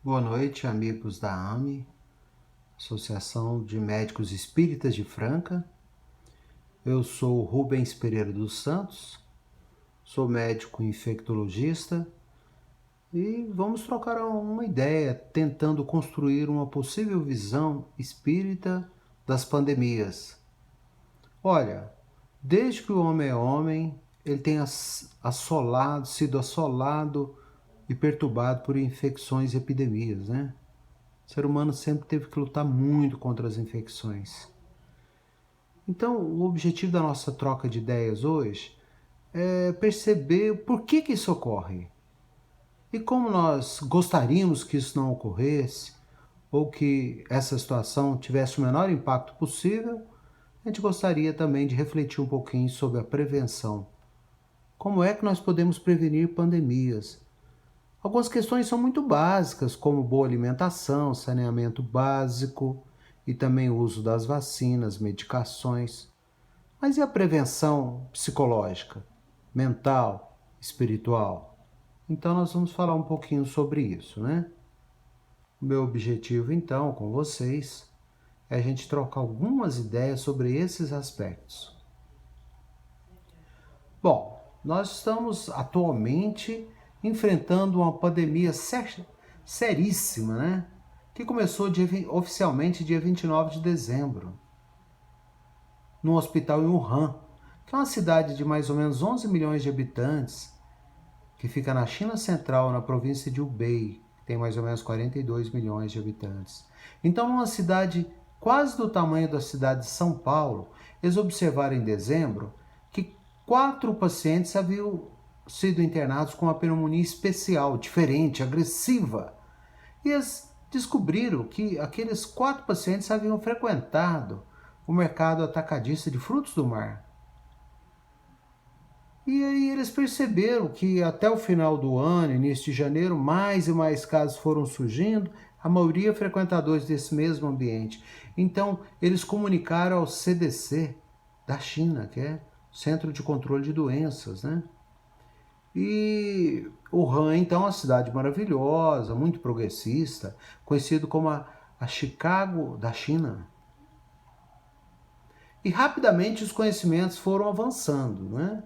Boa noite, amigos da AME, Associação de Médicos Espíritas de Franca. Eu sou Rubens Pereira dos Santos, sou médico infectologista e vamos trocar uma ideia tentando construir uma possível visão espírita das pandemias. Olha, desde que o homem é homem, ele tem sido assolado e perturbado por infecções e epidemias, né? O ser humano sempre teve que lutar muito contra as infecções. Então, o objetivo da nossa troca de ideias hoje é perceber por que isso ocorre e como nós gostaríamos que isso não ocorresse ou que essa situação tivesse o menor impacto possível. A gente gostaria também de refletir um pouquinho sobre a prevenção. Como é que nós podemos prevenir pandemias? Algumas questões são muito básicas, como boa alimentação, saneamento básico e também o uso das vacinas, medicações. Mas e a prevenção psicológica, mental, espiritual? Então nós vamos falar um pouquinho sobre isso, né? O meu objetivo então com vocês é a gente trocar algumas ideias sobre esses aspectos. Bom, nós estamos atualmente enfrentando uma pandemia seríssima, né? Que começou oficialmente dia 29 de dezembro, num hospital em Wuhan, que é uma cidade de mais ou menos 11 milhões de habitantes, que fica na China Central, na província de Hubei, que tem mais ou menos 42 milhões de habitantes. Então, numa cidade quase do tamanho da cidade de São Paulo, eles observaram em dezembro que 4 pacientes haviam sido internados com uma pneumonia especial, diferente, agressiva. E eles descobriram que aqueles 4 pacientes haviam frequentado o mercado atacadista de frutos do mar. E aí eles perceberam que até o final do ano, início de janeiro, mais e mais casos foram surgindo, a maioria frequentadores desse mesmo ambiente. Então, eles comunicaram ao CDC da China, que é o Centro de Controle de Doenças, né? E Wuhan, então, é uma cidade maravilhosa, muito progressista, conhecido como a Chicago da China. E rapidamente os conhecimentos foram avançando, né?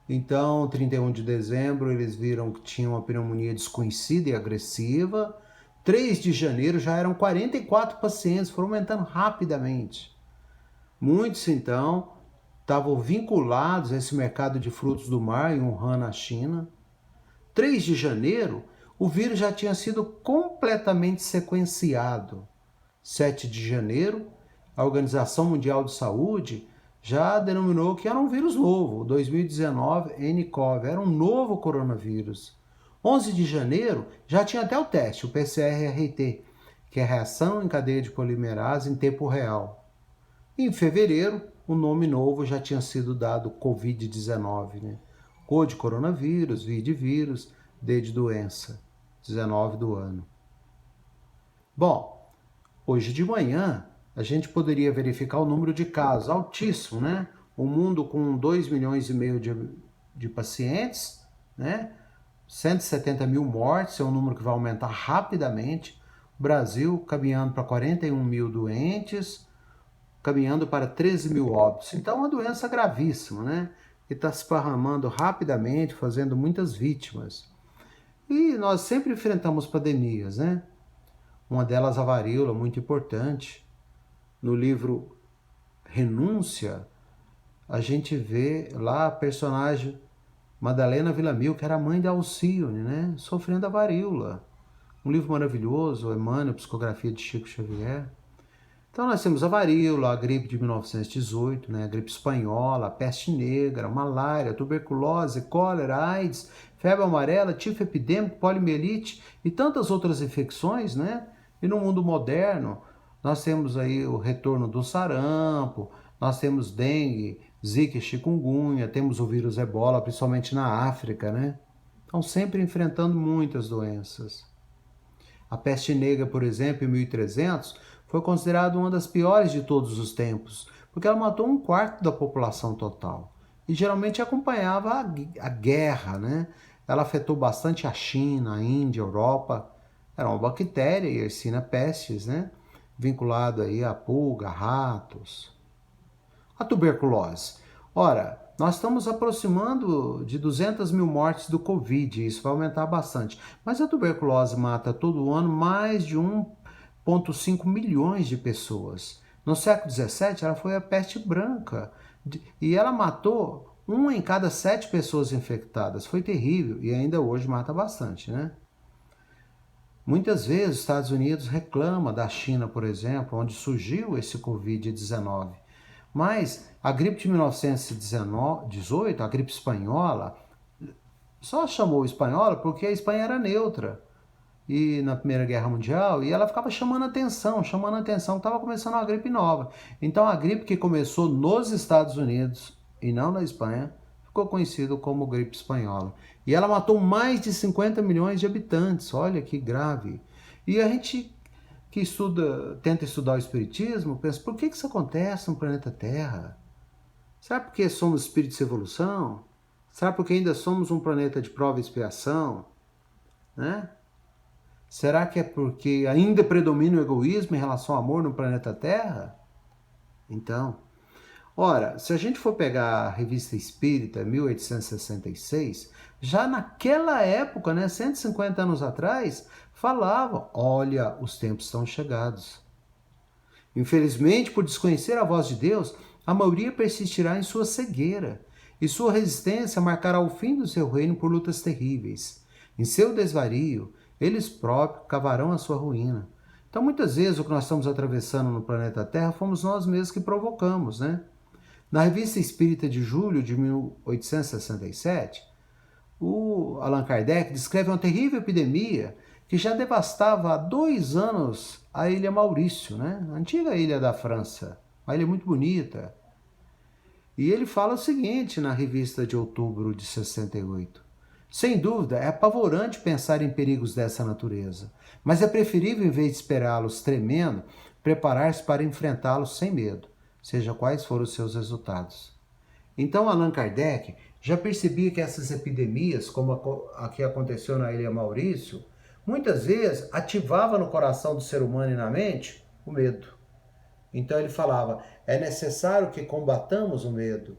Então, 31 de dezembro, eles viram que tinha uma pneumonia desconhecida e agressiva. 3 de janeiro já eram 44 pacientes, foram aumentando rapidamente. Muitos, então, estavam vinculados a esse mercado de frutos do mar em Wuhan, na China. 3 de janeiro, o vírus já tinha sido completamente sequenciado. 7 de janeiro, a Organização Mundial de Saúde já denominou que era um vírus novo, o 2019 nCoV, era um novo coronavírus. 11 de janeiro já tinha até o teste, o PCR-RT, que é reação em cadeia de polimerase em tempo real. Em fevereiro, o nome novo já tinha sido dado Covid-19, né? C de coronavírus, V de vírus, D de doença, 19 do ano. Bom, hoje de manhã a gente poderia verificar o número de casos, altíssimo, né? O mundo com 2 milhões e meio de pacientes, né? 170 mil mortes, é um número que vai aumentar rapidamente. O Brasil caminhando para 41 mil doentes, caminhando para 13 mil óbitos. Então, é uma doença gravíssima, né? Que está se esparramando rapidamente, fazendo muitas vítimas. E nós sempre enfrentamos pandemias, né? Uma delas a varíola, muito importante. No livro Renúncia, a gente vê lá a personagem Madalena Villamil, que era a mãe da Alcione, né? Sofrendo a varíola. Um livro maravilhoso, Emmanuel, Psicografia de Chico Xavier. Então nós temos a varíola, a gripe de 1918, né? A gripe espanhola, a peste negra, a malária, a tuberculose, cólera, AIDS, febre amarela, tifo epidêmico, poliomielite e tantas outras infecções, né? E no mundo moderno, nós temos aí o retorno do sarampo, nós temos dengue, zika e chikungunya, temos o vírus ebola, principalmente na África, né? Então sempre enfrentando muitas doenças. A peste negra, por exemplo, em 1300, foi considerada uma das piores de todos os tempos, porque ela matou um quarto da população total. E geralmente acompanhava a guerra, né? Ela afetou bastante a China, a Índia, a Europa, Era uma bactéria, Yersinia pestis, né? Vinculado aí a pulga, ratos. A tuberculose. Ora, nós estamos aproximando de 200 mil mortes do Covid, isso vai aumentar bastante. Mas a tuberculose mata todo ano mais de 1,5 milhões de pessoas. No século XVII, ela foi a peste branca e ela matou 1 em cada 7 pessoas infectadas. Foi terrível e ainda hoje mata bastante, né? Muitas vezes os Estados Unidos reclama da China, por exemplo, onde surgiu esse Covid-19. Mas a gripe de 1918, a gripe espanhola, só chamou espanhola porque a Espanha era neutra e na Primeira Guerra Mundial, e ela ficava chamando atenção, que estava começando uma gripe nova. Então a gripe que começou nos Estados Unidos e não na Espanha, ficou conhecida como gripe espanhola. E ela matou mais de 50 milhões de habitantes, olha que grave. E a gente que tenta estudar o espiritismo, pensa, por que isso acontece no planeta Terra? Será porque somos espíritos de evolução? Será porque ainda somos um planeta de prova e expiação? Né? Será que é porque ainda predomina o egoísmo em relação ao amor no planeta Terra? Então, ora, se a gente for pegar a Revista Espírita, 1866, já naquela época, né, 150 anos atrás, falava, olha, os tempos estão chegados. Infelizmente, por desconhecer a voz de Deus, a maioria persistirá em sua cegueira, e sua resistência marcará o fim do seu reino por lutas terríveis. Em seu desvario, eles próprios cavarão a sua ruína. Então, muitas vezes, o que nós estamos atravessando no planeta Terra fomos nós mesmos que provocamos, né? Na Revista Espírita de julho de 1867, o Allan Kardec descreve uma terrível epidemia que já devastava há 2 anos a Ilha Maurício, né? A antiga ilha da França, uma ilha muito bonita. E ele fala o seguinte na revista de outubro de 68. Sem dúvida, é apavorante pensar em perigos dessa natureza, mas é preferível, em vez de esperá-los tremendo, preparar-se para enfrentá-los sem medo, seja quais forem os seus resultados. Então, Allan Kardec já percebia que essas epidemias, como a que aconteceu na Ilha Maurício, muitas vezes ativava no coração do ser humano e na mente o medo. Então ele falava, é necessário que combatamos o medo,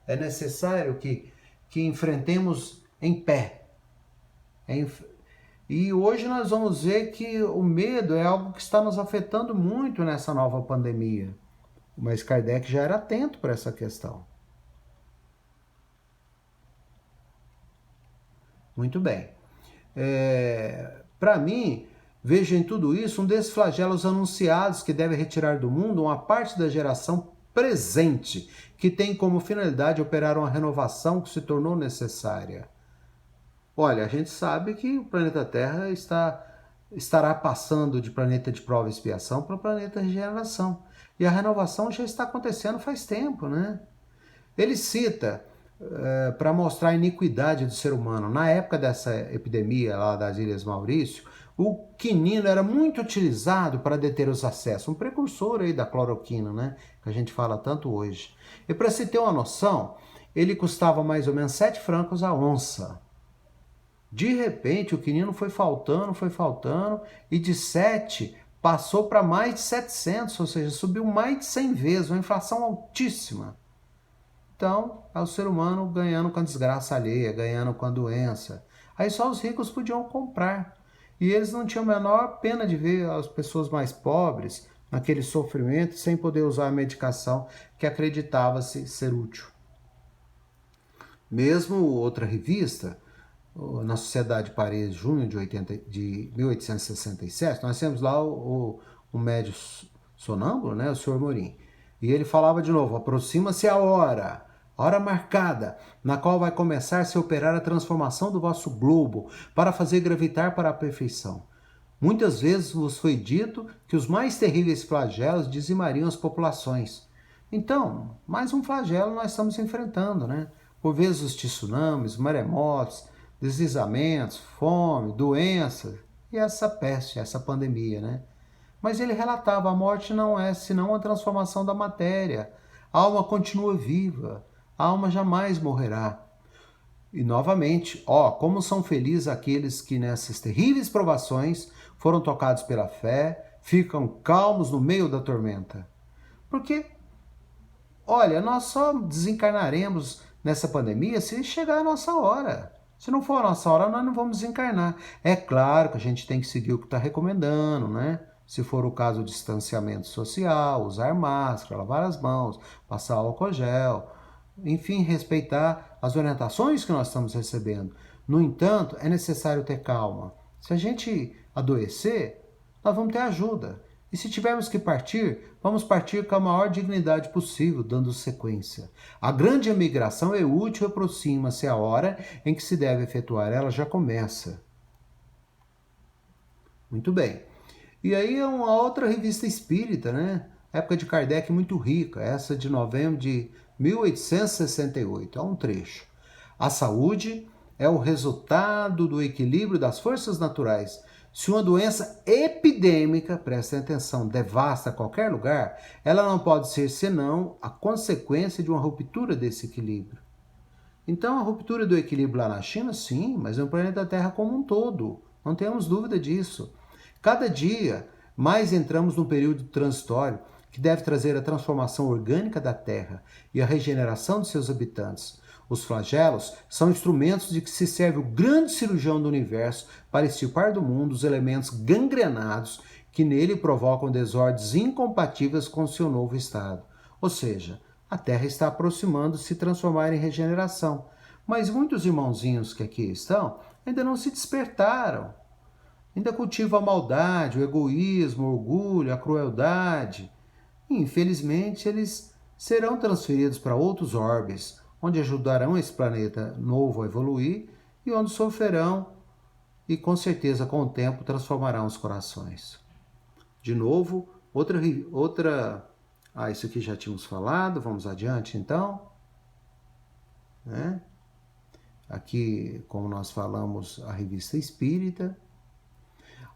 é necessário que enfrentemos em pé. E hoje nós vamos ver que o medo é algo que está nos afetando muito nessa nova pandemia. Mas Kardec já era atento para essa questão. Muito bem. Para mim, vejo em tudo isso um desses flagelos anunciados que deve retirar do mundo uma parte da geração presente, que tem como finalidade operar uma renovação que se tornou necessária. Olha, a gente sabe que o planeta Terra estará passando de planeta de prova e expiação para planeta de regeneração. E a renovação já está acontecendo faz tempo, né? Ele cita, para mostrar a iniquidade do ser humano, na época dessa epidemia lá das Ilhas Maurício, o quinino era muito utilizado para deter os acessos, um precursor aí da cloroquina, né? Que a gente fala tanto hoje. E para se ter uma noção, ele custava mais ou menos 7 francos a onça. De repente, o quinino foi faltando, e de 7 passou para mais de 700, ou seja, subiu mais de 100 vezes, uma inflação altíssima. Então, é o ser humano ganhando com a desgraça alheia, ganhando com a doença. Aí só os ricos podiam comprar. E eles não tinham a menor pena de ver as pessoas mais pobres naquele sofrimento, sem poder usar a medicação que acreditava-se ser útil. Mesmo outra revista, na Sociedade de Paris, junho de 1867, nós temos lá o médio sonâmbulo, né, o Sr. Morim. E ele falava de novo, aproxima-se a hora marcada, na qual vai começar a se operar a transformação do vosso globo, para fazer gravitar para a perfeição. Muitas vezes vos foi dito que os mais terríveis flagelos dizimariam as populações. Então, mais um flagelo nós estamos enfrentando, né? Por vezes os tsunamis, maremotos, deslizamentos, fome, doenças e essa peste, essa pandemia, né? Mas ele relatava, a morte não é senão a transformação da matéria. A alma continua viva, a alma jamais morrerá. E novamente, ó, como são felizes aqueles que nessas terríveis provações foram tocados pela fé, ficam calmos no meio da tormenta. Porque, olha, nós só desencarnaremos nessa pandemia se chegar a nossa hora. Se não for a nossa hora, nós não vamos desencarnar. É claro que a gente tem que seguir o que está recomendando, né? Se for o caso, o distanciamento social, usar máscara, lavar as mãos, passar álcool gel, enfim, respeitar as orientações que nós estamos recebendo. No entanto, é necessário ter calma. Se a gente adoecer, nós vamos ter ajuda. E se tivermos que partir, vamos partir com a maior dignidade possível, dando sequência. A grande emigração é útil e aproxima-se a hora em que se deve efetuar. Ela já começa. Muito bem. E aí é uma outra revista espírita, né? Época de Kardec muito rica, essa de novembro de 1868. É um trecho. A saúde é o resultado do equilíbrio das forças naturais. Se uma doença epidêmica, prestem atenção, devasta qualquer lugar, ela não pode ser senão a consequência de uma ruptura desse equilíbrio. Então, a ruptura do equilíbrio lá na China, sim, mas no planeta Terra como um todo. Não temos dúvida disso. Cada dia, mais entramos num período transitório que deve trazer a transformação orgânica da Terra e a regeneração de seus habitantes. Os flagelos são instrumentos de que se serve o grande cirurgião do universo para extirpar do mundo os elementos gangrenados que nele provocam desordens incompatíveis com seu novo estado. Ou seja, a Terra está aproximando de se transformar em regeneração. Mas muitos irmãozinhos que aqui estão ainda não se despertaram. Ainda cultivam a maldade, o egoísmo, o orgulho, a crueldade. E, infelizmente, eles serão transferidos para outros orbes, onde ajudarão esse planeta novo a evoluir e onde sofrerão e, com certeza, com o tempo, transformarão os corações. De novo, outra... isso aqui já tínhamos falado, vamos adiante, então. Né? Aqui, como nós falamos, a Revista Espírita.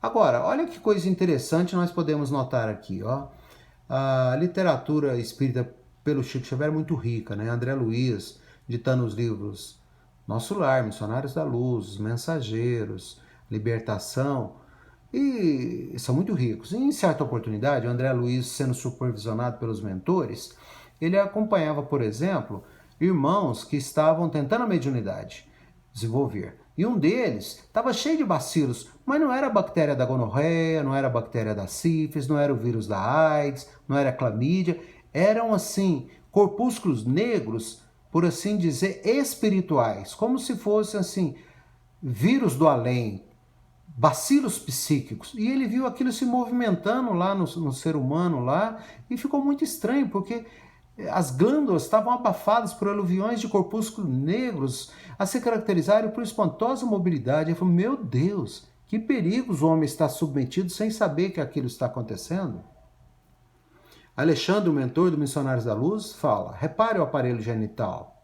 Agora, olha que coisa interessante nós podemos notar aqui, ó. A literatura espírita pelo Chico Xavier é muito rica, né? André Luiz, ditando os livros Nosso Lar, Missionários da Luz, Mensageiros, Libertação, e são muito ricos. E, em certa oportunidade, o André Luiz, sendo supervisionado pelos mentores, ele acompanhava, por exemplo, irmãos que estavam tentando a mediunidade desenvolver. E um deles estava cheio de bacilos, mas não era a bactéria da gonorreia, não era a bactéria da sífilis, não era o vírus da AIDS, não era a clamídia. Eram, assim, corpúsculos negros, por assim dizer, espirituais, como se fossem, assim, vírus do além, bacilos psíquicos. E ele viu aquilo se movimentando lá no ser humano lá e ficou muito estranho, porque as glândulas estavam abafadas por aluviões de corpúsculos negros a se caracterizarem por espantosa mobilidade. Ele falou, meu Deus, que perigos o homem está submetido sem saber que aquilo está acontecendo? Alexandre, o mentor do Missionários da Luz, fala, repare o aparelho genital.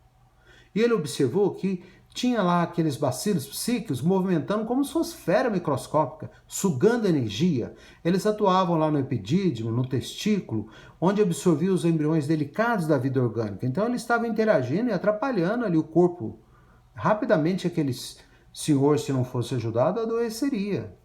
E ele observou que tinha lá aqueles bacilos psíquicos movimentando como se fosse esfera microscópica, sugando energia. Eles atuavam lá no epidídimo, no testículo, onde absorviam os embriões delicados da vida orgânica. Então ele estava interagindo e atrapalhando ali o corpo. Rapidamente aquele senhor, se não fosse ajudado, adoeceria.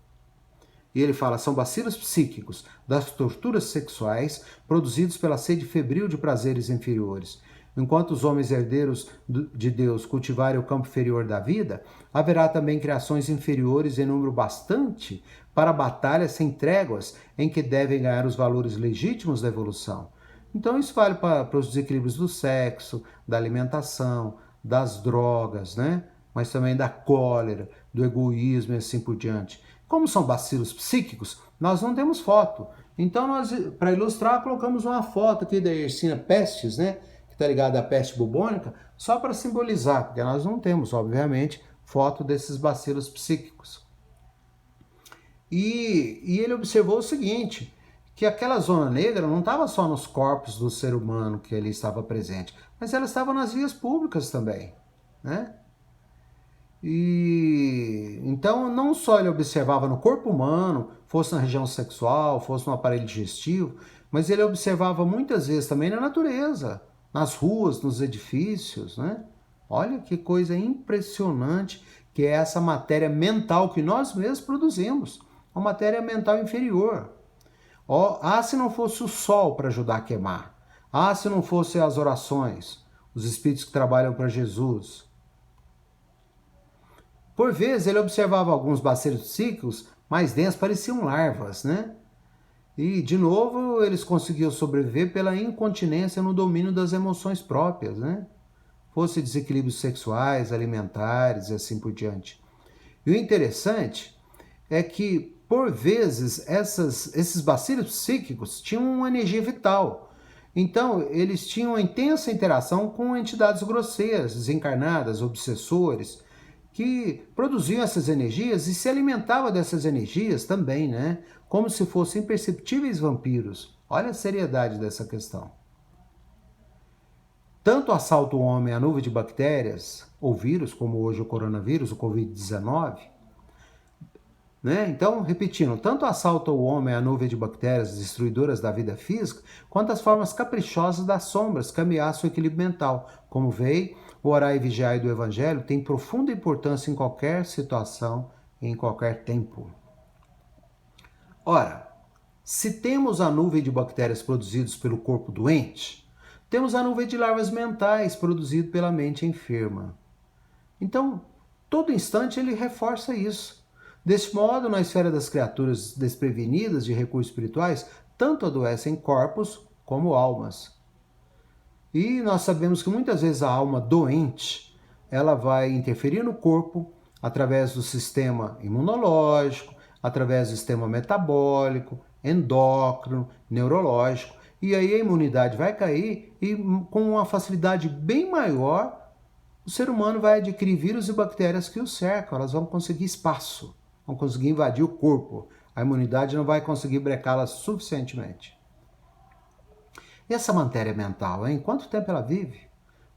E ele fala, são bacilos psíquicos das torturas sexuais produzidos pela sede febril de prazeres inferiores. Enquanto os homens herdeiros de Deus cultivarem o campo inferior da vida, haverá também criações inferiores em número bastante para batalhas sem tréguas em que devem ganhar os valores legítimos da evolução. Então isso vale para os desequilíbrios do sexo, da alimentação, das drogas, né? Mas também da cólera, do egoísmo e assim por diante. Como são bacilos psíquicos, nós não temos foto. Então nós, para ilustrar, colocamos uma foto aqui da Yersinia pestis, né? Está ligada à peste bubônica, só para simbolizar, porque nós não temos, obviamente, foto desses bacilos psíquicos. E ele observou o seguinte, que aquela zona negra não estava só nos corpos do ser humano que ele estava presente, mas ela estava nas vias públicas também, né? E então não só ele observava no corpo humano, fosse na região sexual, fosse no aparelho digestivo, mas ele observava muitas vezes também na natureza, nas ruas, nos edifícios, né? Olha que coisa impressionante que é essa matéria mental que nós mesmos produzimos, uma matéria mental inferior. Se não fosse o sol para ajudar a queimar, se não fossem as orações, os espíritos que trabalham para Jesus. Por vezes ele observava alguns bacilos psíquicos mais densos, pareciam larvas, né? E, de novo, eles conseguiam sobreviver pela incontinência no domínio das emoções próprias, né? Fosse desequilíbrios sexuais, alimentares e assim por diante. E o interessante é que, por vezes, esses bacilos psíquicos tinham uma energia vital. Então, eles tinham uma intensa interação com entidades grosseiras, desencarnadas, obsessores, que produziam essas energias e se alimentavam dessas energias também, né? Como se fossem imperceptíveis vampiros. Olha a seriedade dessa questão. Tanto assalta o homem a nuvem de bactérias ou vírus, como hoje o coronavírus, o Covid-19, né? Então, repetindo, tanto assalta o homem a nuvem de bactérias destruidoras da vida física, quanto as formas caprichosas das sombras que ameaçam o equilíbrio mental. Como veio, o orar e vigiar do Evangelho tem profunda importância em qualquer situação e em qualquer tempo. Ora, se temos a nuvem de bactérias produzidas pelo corpo doente, temos a nuvem de larvas mentais produzida pela mente enferma. Então, todo instante ele reforça isso. Deste modo, na esfera das criaturas desprevenidas de recursos espirituais, tanto adoecem corpos como almas. E nós sabemos que muitas vezes a alma doente, ela vai interferir no corpo através do sistema imunológico, através do sistema metabólico, endócrino, neurológico, e aí a imunidade vai cair e com uma facilidade bem maior, o ser humano vai adquirir vírus e bactérias que o cercam, elas vão conseguir espaço, vão conseguir invadir o corpo. A imunidade não vai conseguir brecá-las suficientemente. E essa matéria mental, hein? Quanto tempo ela vive?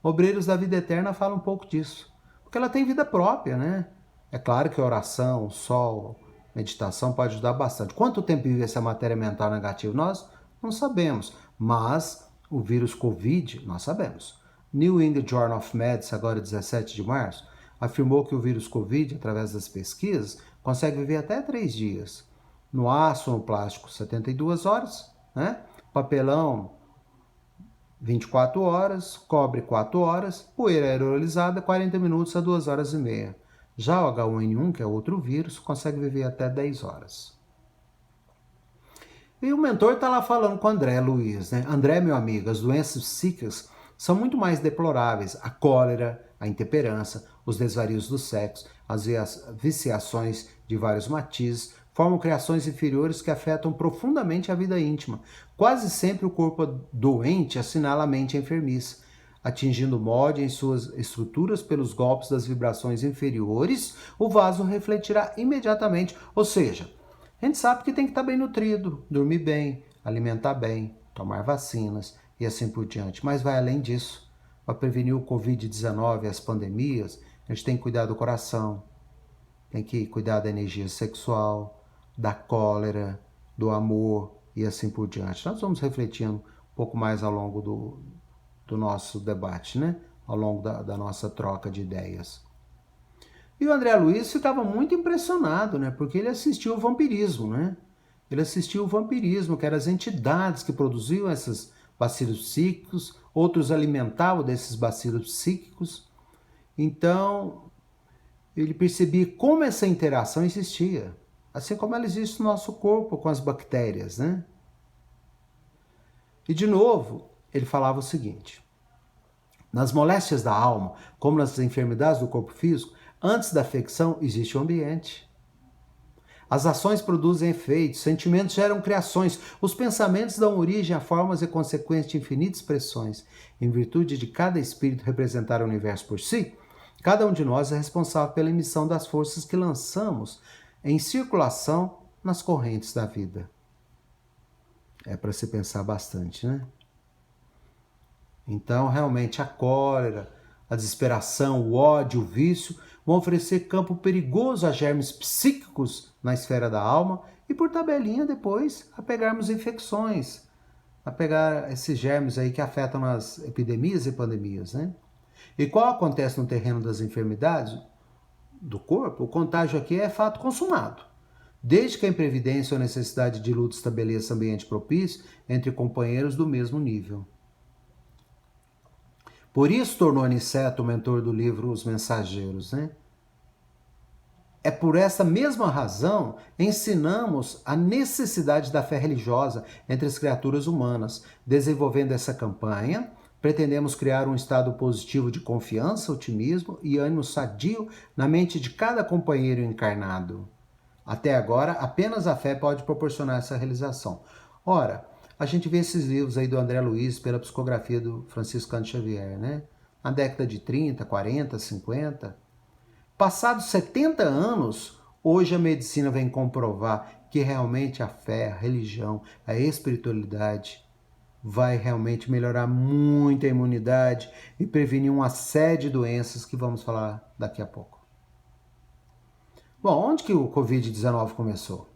Obreiros da vida eterna falam um pouco disso, porque ela tem vida própria, né? É claro que a oração, o sol, meditação pode ajudar bastante. Quanto tempo vive essa matéria mental negativa? Nós não sabemos, mas o vírus Covid, nós sabemos. New England Journal of Medicine, agora 17 de março, afirmou que o vírus Covid, através das pesquisas, consegue viver até 3 dias. No aço ou no plástico, 72 horas, né? Papelão, 24 horas, cobre 4 horas, poeira aerolizada 40 minutos a 2 horas e meia. Já o H1N1, que é outro vírus, consegue viver até 10 horas. E o mentor está lá falando com o André Luiz, né? André, meu amigo, as doenças psíquicas são muito mais deploráveis. A cólera, a intemperança, os desvarios do sexo, as viciações de vários matizes, formam criações inferiores que afetam profundamente a vida íntima. Quase sempre o corpo doente assinala a mente enfermiça, atingindo o molde em suas estruturas pelos golpes das vibrações inferiores, o vaso refletirá imediatamente. Ou seja, a gente sabe que tem que estar bem nutrido, dormir bem, alimentar bem, tomar vacinas e assim por diante. Mas vai além disso. Para prevenir o Covid-19 e as pandemias, a gente tem que cuidar do coração, tem que cuidar da energia sexual, da cólera, do amor e assim por diante. Nós vamos refletindo um pouco mais ao longo do nosso debate, né? Ao longo da nossa troca de ideias. E o André Luiz ficava muito impressionado, né? Porque ele assistiu o vampirismo, né? Ele assistiu o vampirismo, que eram as entidades que produziam esses bacilos psíquicos, outros alimentavam desses bacilos psíquicos. Então, ele percebia como essa interação existia, assim como ela existe no nosso corpo com as bactérias, né? E de novo, ele falava o seguinte: nas moléstias da alma, como nas enfermidades do corpo físico, antes da afecção existe o ambiente. As ações produzem efeitos, sentimentos geram criações, os pensamentos dão origem a formas e consequências de infinitas expressões. Em virtude de cada espírito representar o universo por si, cada um de nós é responsável pela emissão das forças que lançamos em circulação nas correntes da vida. É para se pensar bastante, né? Então, realmente, a cólera, a desesperação, o ódio, o vício vão oferecer campo perigoso a germes psíquicos na esfera da alma e, por tabelinha, depois, a pegarmos infecções, a pegar esses germes aí que afetam as epidemias e pandemias, né? E qual acontece no terreno das enfermidades do corpo? O contágio aqui é fato consumado. Desde que a imprevidência ou necessidade de luta estabeleça ambiente propício entre companheiros do mesmo nível. Por isso tornou Aniceto o mentor do livro Os Mensageiros, né? É por essa mesma razão ensinamos a necessidade da fé religiosa entre as criaturas humanas. Desenvolvendo essa campanha, pretendemos criar um estado positivo de confiança, otimismo e ânimo sadio na mente de cada companheiro encarnado. Até agora, apenas a fé pode proporcionar essa realização. Ora, a gente vê esses livros aí do André Luiz pela psicografia do Franciscano Xavier, né? Na década de 30, 40, 50... Passados 70 anos, hoje a medicina vem comprovar que realmente a fé, a religião, a espiritualidade vai realmente melhorar muito a imunidade e prevenir uma série de doenças que vamos falar daqui a pouco. Bom, onde que o Covid-19 começou?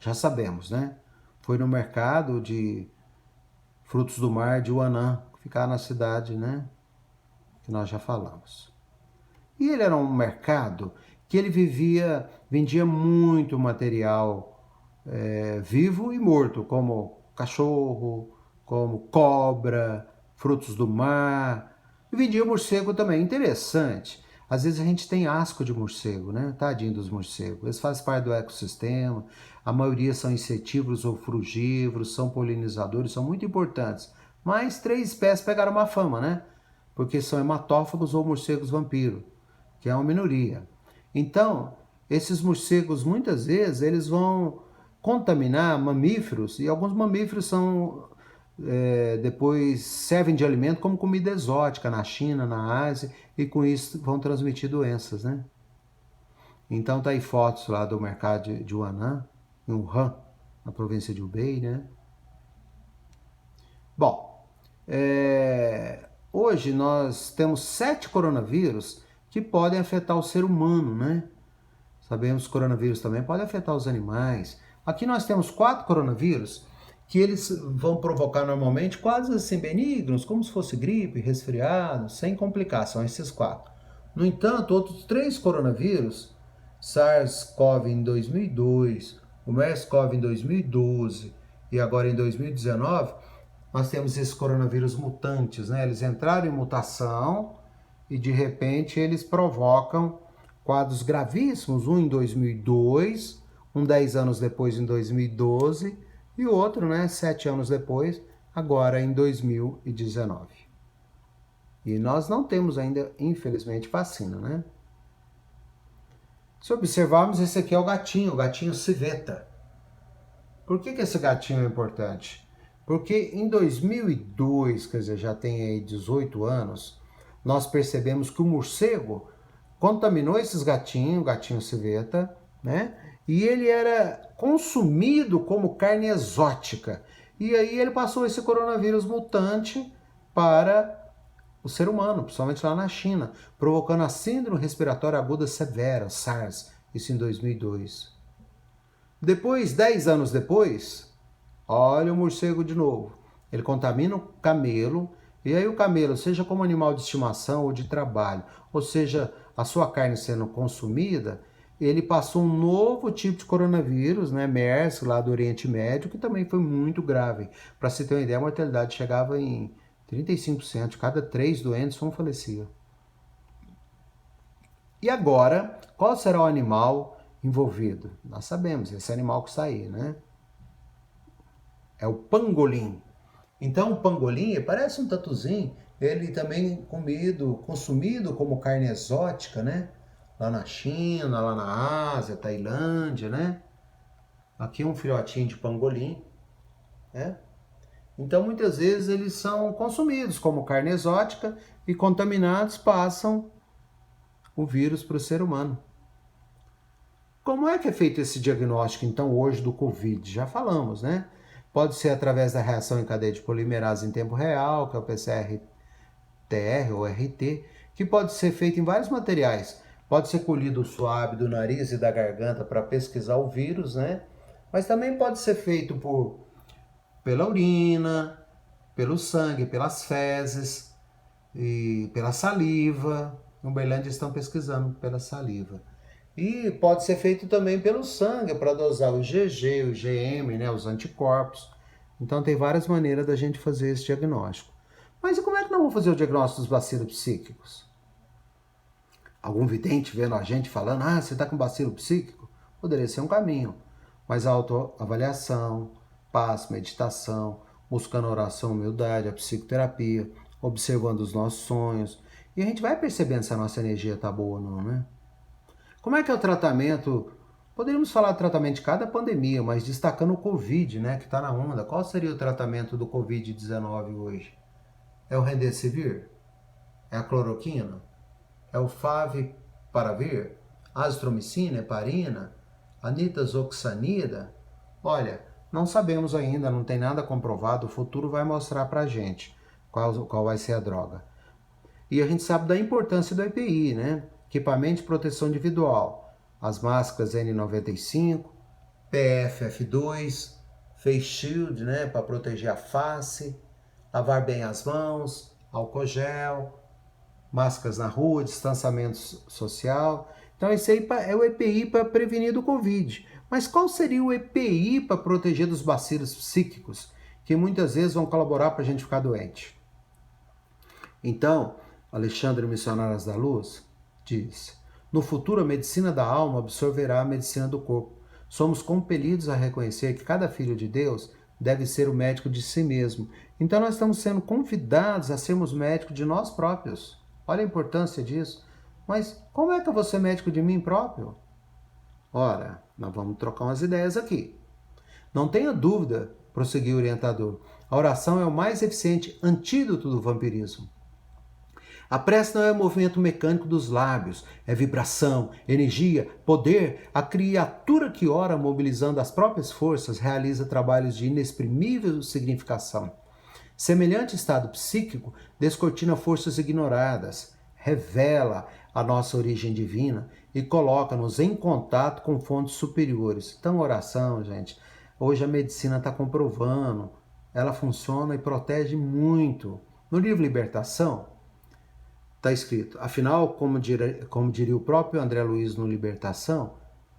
Já sabemos, né? Foi no mercado de frutos do mar de Wuhan, que fica na cidade, né? Que nós já falamos. E ele era um mercado que ele vendia muito material vivo e morto, como cachorro, como cobra, frutos do mar. E vendia morcego também. Interessante. Às vezes a gente tem asco de morcego, né? Tadinho dos morcegos. Eles fazem parte do ecossistema. A maioria são insetívoros ou frugívoros, são polinizadores, são muito importantes. Mas 3 espécies pegaram uma fama, né? Porque são hematófagos ou morcegos vampiro, que é uma minoria. Então, esses morcegos, muitas vezes, eles vão contaminar mamíferos, e alguns mamíferos depois servem de alimento como comida exótica na China, na Ásia, e com isso vão transmitir doenças, né? Então tá aí fotos lá do mercado de Wuhan, em Wuhan, na província de Hubei, né? Bom, hoje nós temos 7 coronavírus que podem afetar o ser humano, né? Sabemos que o coronavírus também pode afetar os animais. Aqui nós temos 4 coronavírus que eles vão provocar normalmente quase assim benignos, como se fosse gripe, resfriado, sem complicação, esses 4. No entanto, outros 3 coronavírus, SARS-CoV em 2002, o MERS-CoV em 2012 e agora em 2019, nós temos esses coronavírus mutantes, né? Eles entraram em mutação e de repente eles provocam quadros gravíssimos, um em 2002, um 10 anos depois em 2012 e o outro, né, 7 anos depois, agora em 2019. E nós não temos ainda, infelizmente, vacina, né? Se observarmos, esse aqui é o gatinho civeta. Por que esse gatinho é importante? Porque em 2002, quer dizer, já tem aí 18 anos, nós percebemos que o morcego contaminou esses gatinhos, o gatinho civeta, né? E ele era consumido como carne exótica. E aí ele passou esse coronavírus mutante para o ser humano, principalmente lá na China, provocando a síndrome respiratória aguda severa, SARS, isso em 2002. Depois, 10 anos depois, olha o morcego de novo. Ele contamina o camelo, e aí o camelo, seja como animal de estimação ou de trabalho, ou seja, a sua carne sendo consumida, ele passou um novo tipo de coronavírus, né, MERS, lá do Oriente Médio, que também foi muito grave. Para se ter uma ideia, a mortalidade chegava em 35%, cada 3 doentes, um falecia. E agora, qual será o animal envolvido? Nós sabemos, esse animal que sair, né? É o pangolim. Então o pangolim parece um tatuzinho, ele também consumido como carne exótica, né? Lá na China, lá na Ásia, Tailândia, né? Aqui um filhotinho de pangolim, né? Então muitas vezes eles são consumidos como carne exótica e contaminados passam o vírus para o ser humano. Como é que é feito esse diagnóstico então hoje do Covid? Já falamos, né? Pode ser através da reação em cadeia de polimerase em tempo real, que é o PCR-TR ou RT, que pode ser feito em vários materiais. Pode ser colhido o suave do nariz e da garganta para pesquisar o vírus, né? Mas também pode ser feito pela urina, pelo sangue, pelas fezes. e pela saliva. Em Uberlândia estão pesquisando pela saliva. E pode ser feito também pelo sangue, para dosar o IgG, o IgM, né, os anticorpos. Então tem várias maneiras da gente fazer esse diagnóstico. Mas e como é que nós vamos fazer o diagnóstico dos bacilos psíquicos? Algum vidente vendo a gente falando, você está com bacilo psíquico? Poderia ser um caminho. Mas a autoavaliação, paz, meditação, buscando oração, humildade, a psicoterapia, observando os nossos sonhos. E a gente vai percebendo se a nossa energia está boa ou não, né? Como é que é o tratamento? Poderíamos falar do tratamento de cada pandemia, mas destacando o Covid, né, que está na onda. Qual seria o tratamento do Covid-19 hoje? É o Remdesivir? É a cloroquina? É o Favipiravir? Azitromicina, heparina? Nitazoxanida? Olha, não sabemos ainda, não tem nada comprovado. O futuro vai mostrar para a gente qual vai ser a droga. E a gente sabe da importância do EPI, né? Equipamento de proteção individual, as máscaras N95, PFF2, Face Shield, né, para proteger a face, lavar bem as mãos, álcool gel, máscaras na rua, distanciamento social. Então esse aí é o EPI para prevenir do Covid. Mas qual seria o EPI para proteger dos bacilos psíquicos, que muitas vezes vão colaborar para a gente ficar doente? Então, Alexandre Missionários da Luz diz: no futuro a medicina da alma absorverá a medicina do corpo. Somos compelidos a reconhecer que cada filho de Deus deve ser o médico de si mesmo. Então nós estamos sendo convidados a sermos médicos de nós próprios. Olha a importância disso. Mas como é que eu vou ser médico de mim próprio? Ora, nós vamos trocar umas ideias aqui. Não tenha dúvida, prosseguiu o orientador, a oração é o mais eficiente antídoto do vampirismo. A prece não é movimento mecânico dos lábios, é vibração, energia, poder. A criatura que ora, mobilizando as próprias forças, realiza trabalhos de inexprimível significação. Semelhante estado psíquico descortina forças ignoradas, revela a nossa origem divina e coloca-nos em contato com fontes superiores. Então, oração, gente, hoje a medicina está comprovando, ela funciona e protege muito. No livro Libertação, está escrito, afinal, como diria o próprio André Luiz no Libertação,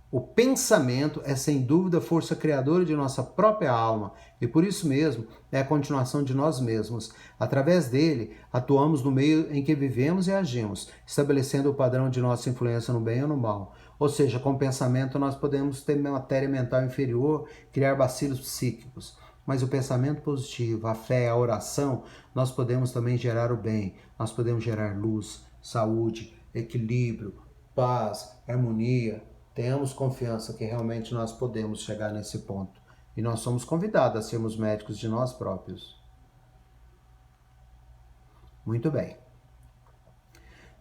o pensamento é sem dúvida a força criadora de nossa própria alma e por isso mesmo é a continuação de nós mesmos. Através dele, atuamos no meio em que vivemos e agimos, estabelecendo o padrão de nossa influência no bem ou no mal. Ou seja, com o pensamento nós podemos ter matéria mental inferior, criar bacilos psíquicos. Mas o pensamento positivo, a fé, a oração, nós podemos também gerar o bem, nós podemos gerar luz, saúde, equilíbrio, paz, harmonia. Tenhamos confiança que realmente nós podemos chegar nesse ponto. E nós somos convidados a sermos médicos de nós próprios. Muito bem.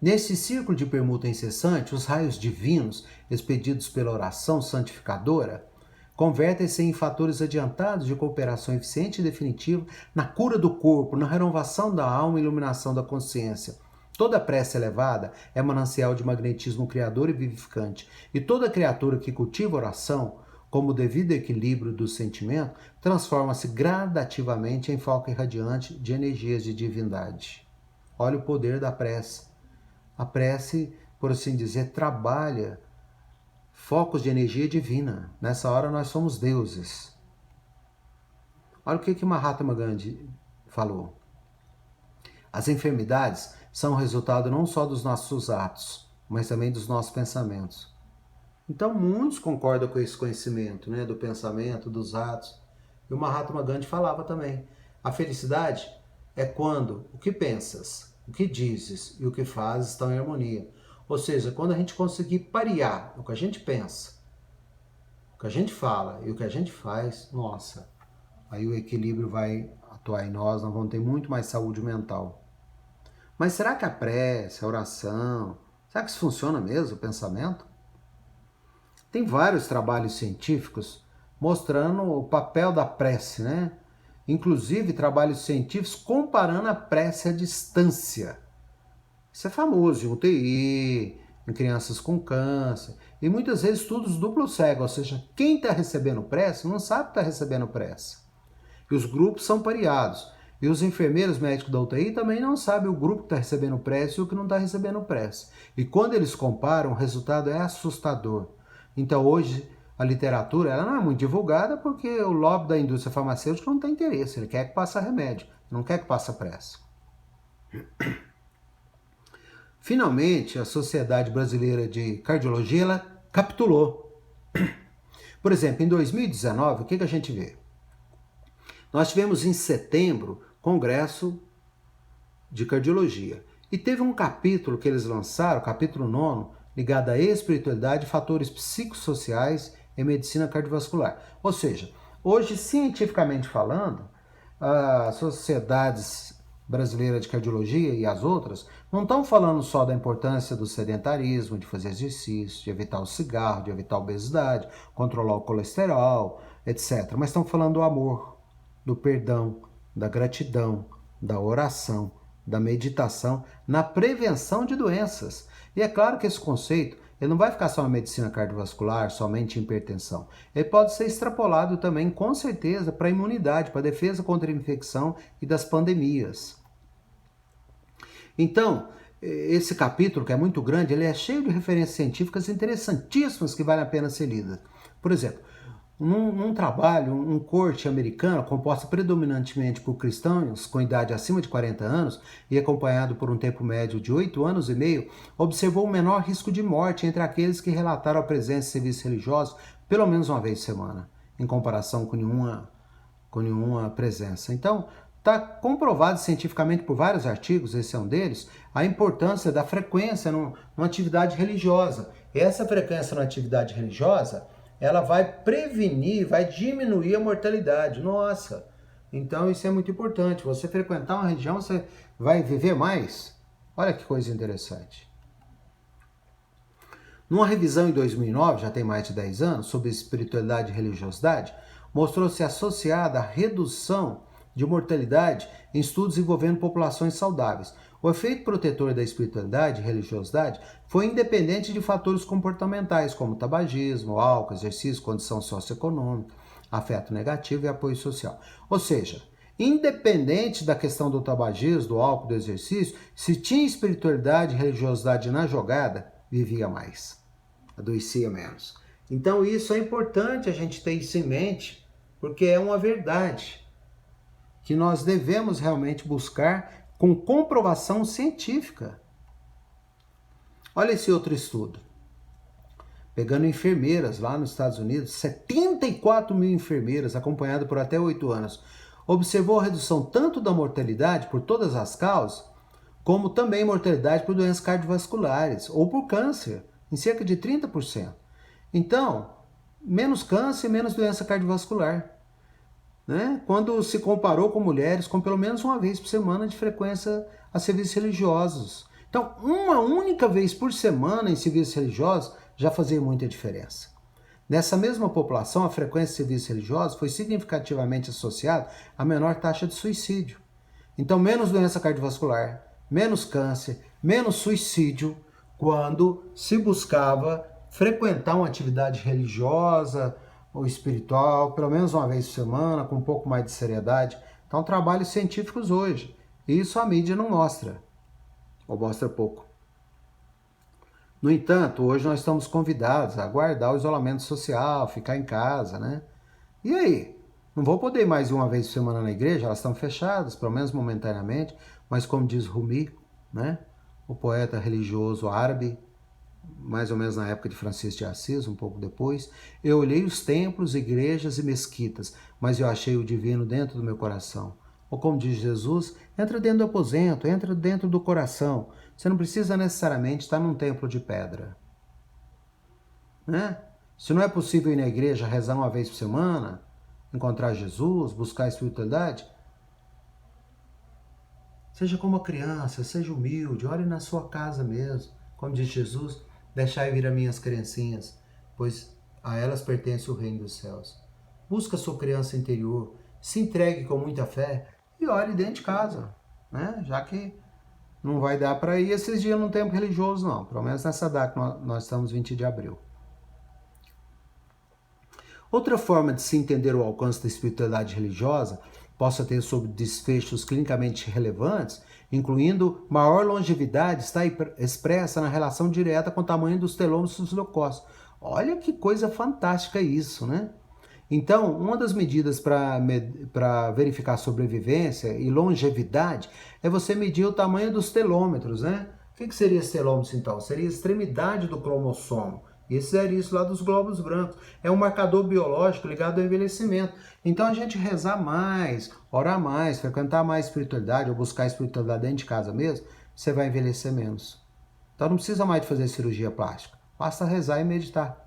Nesse círculo de permuta incessante, os raios divinos, expedidos pela oração santificadora, convertem-se em fatores adiantados de cooperação eficiente e definitiva na cura do corpo, na renovação da alma e iluminação da consciência. Toda prece elevada é manancial de magnetismo criador e vivificante, e toda criatura que cultiva oração, como o devido equilíbrio do sentimento, transforma-se gradativamente em foco irradiante de energias de divindade. Olha o poder da prece. A prece, por assim dizer, trabalha focos de energia divina. Nessa hora nós somos deuses. Olha o que Mahatma Gandhi falou. As enfermidades são resultado não só dos nossos atos, mas também dos nossos pensamentos. Então muitos concordam com esse conhecimento, né, do pensamento, dos atos. E o Mahatma Gandhi falava também. A felicidade é quando o que pensas, o que dizes e o que fazes estão em harmonia. Ou seja, quando a gente conseguir parear o que a gente pensa, o que a gente fala e o que a gente faz, nossa, aí o equilíbrio vai atuar em nós vamos ter muito mais saúde mental. Mas será que a prece, a oração, será que isso funciona mesmo, o pensamento? Tem vários trabalhos científicos mostrando o papel da prece, né? Inclusive trabalhos científicos comparando a prece à distância. Isso é famoso em UTI, em crianças com câncer, e muitas vezes estudos duplo cego, ou seja, quem está recebendo prece não sabe que está recebendo prece. E os grupos são pareados. E os enfermeiros médicos da UTI também não sabem o grupo que está recebendo prece e o que não está recebendo prece. E quando eles comparam, o resultado é assustador. Então hoje a literatura ela não é muito divulgada porque o lobby da indústria farmacêutica não tem interesse. Ele quer que passe remédio, não quer que passe prece. Finalmente, a Sociedade Brasileira de Cardiologia ela capitulou. Por exemplo, em 2019, o que a gente vê? Nós tivemos em setembro Congresso de Cardiologia. E teve um capítulo que eles lançaram, capítulo 9, ligado à espiritualidade e fatores psicossociais em medicina cardiovascular. Ou seja, hoje, cientificamente falando, as sociedades brasileiras de cardiologia e as outras não estão falando só da importância do sedentarismo, de fazer exercício, de evitar o cigarro, de evitar a obesidade, controlar o colesterol, etc. Mas estão falando do amor, do perdão, da gratidão, da oração, da meditação, na prevenção de doenças. E é claro que esse conceito ele não vai ficar só na medicina cardiovascular, somente em hipertensão. Ele pode ser extrapolado também, com certeza, para a imunidade, para a defesa contra a infecção e das pandemias. Então, esse capítulo, que é muito grande, ele é cheio de referências científicas interessantíssimas que valem a pena ser lidas. Por exemplo, num trabalho, um corte americano, composto predominantemente por cristãos com idade acima de 40 anos e acompanhado por um tempo médio de 8 anos e meio, observou um menor risco de morte entre aqueles que relataram a presença de serviços religiosos pelo menos uma vez por semana, em comparação com nenhuma presença. Então, está comprovado cientificamente por vários artigos, esse é um deles, a importância da frequência numa atividade religiosa. E essa frequência numa atividade religiosa ela vai prevenir, vai diminuir a mortalidade. Nossa! Então isso é muito importante. Você frequentar uma religião, você vai viver mais? Olha que coisa interessante. Numa revisão em 2009, já tem mais de 10 anos, sobre espiritualidade e religiosidade, mostrou-se associada à redução de mortalidade em estudos envolvendo populações saudáveis. O efeito protetor da espiritualidade e religiosidade foi independente de fatores comportamentais, como tabagismo, álcool, exercício, condição socioeconômica, afeto negativo e apoio social. Ou seja, independente da questão do tabagismo, do álcool, do exercício, se tinha espiritualidade e religiosidade na jogada, vivia mais, adoecia menos. Então isso é importante a gente ter isso em mente, porque é uma verdade que nós devemos realmente buscar com comprovação científica. Olha esse outro estudo. Pegando enfermeiras lá nos Estados Unidos, 74 mil enfermeiras acompanhadas por até 8 anos, observou a redução tanto da mortalidade por todas as causas, como também mortalidade por doenças cardiovasculares ou por câncer, em cerca de 30%. Então, menos câncer e menos doença cardiovascular. Né? Quando se comparou com mulheres com pelo menos uma vez por semana de frequência a serviços religiosos. Então, uma única vez por semana em serviços religiosos já fazia muita diferença. Nessa mesma população, a frequência de serviços religiosos foi significativamente associada a menor taxa de suicídio. Então, menos doença cardiovascular, menos câncer, menos suicídio, quando se buscava frequentar uma atividade religiosa ou espiritual, pelo menos uma vez por semana, com um pouco mais de seriedade. Então, trabalhos científicos hoje. Isso a mídia não mostra, ou mostra pouco. No entanto, hoje nós estamos convidados a guardar o isolamento social, ficar em casa, né? E aí? Não vou poder ir mais uma vez por semana na igreja, elas estão fechadas, pelo menos momentaneamente, mas como diz Rumi, né? O poeta religioso árabe, mais ou menos na época de Francisco de Assis, um pouco depois, eu olhei os templos, igrejas e mesquitas, mas eu achei o divino dentro do meu coração. Ou como diz Jesus, entra dentro do aposento, entra dentro do coração. Você não precisa necessariamente estar num templo de pedra. Né? Se não é possível ir na igreja rezar uma vez por semana, encontrar Jesus, buscar a espiritualidade, seja como uma criança, seja humilde, ore na sua casa mesmo. Como diz Jesus, deixai vir as minhas criancinhas, pois a elas pertence o reino dos céus. Busca a sua criança interior, se entregue com muita fé e ore dentro de casa, né? Já que não vai dar para ir esses dias num tempo religioso, não. Pelo menos nessa data que nós estamos 20 de abril. Outra forma de se entender o alcance da espiritualidade religiosa possa ter sobre desfechos clinicamente relevantes, incluindo maior longevidade, está expressa na relação direta com o tamanho dos telômeros dos leucócitos. Olha que coisa fantástica isso, né? Então, uma das medidas para verificar a sobrevivência e longevidade é você medir o tamanho dos telômetros, né? O que seria esse telômetro, então? Seria a extremidade do cromossomo. Esse era isso lá dos glóbulos brancos. É um marcador biológico ligado ao envelhecimento. Então, a gente rezar mais, orar mais, frequentar mais espiritualidade, ou buscar espiritualidade dentro de casa mesmo, você vai envelhecer menos. Então, não precisa mais de fazer cirurgia plástica. Basta rezar e meditar.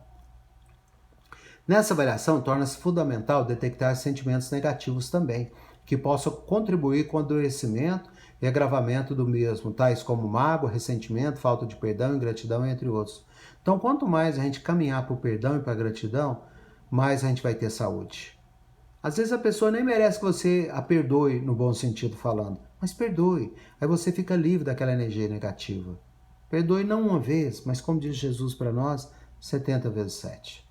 Nessa avaliação, torna-se fundamental detectar sentimentos negativos também, que possam contribuir com o adoecimento e agravamento do mesmo, tais como mágoa, ressentimento, falta de perdão, ingratidão, entre outros. Então, quanto mais a gente caminhar para o perdão e para a gratidão, mais a gente vai ter saúde. Às vezes a pessoa nem merece que você a perdoe, no bom sentido falando, mas perdoe. Aí você fica livre daquela energia negativa. Perdoe não uma vez, mas como diz Jesus para nós, 70 vezes 7.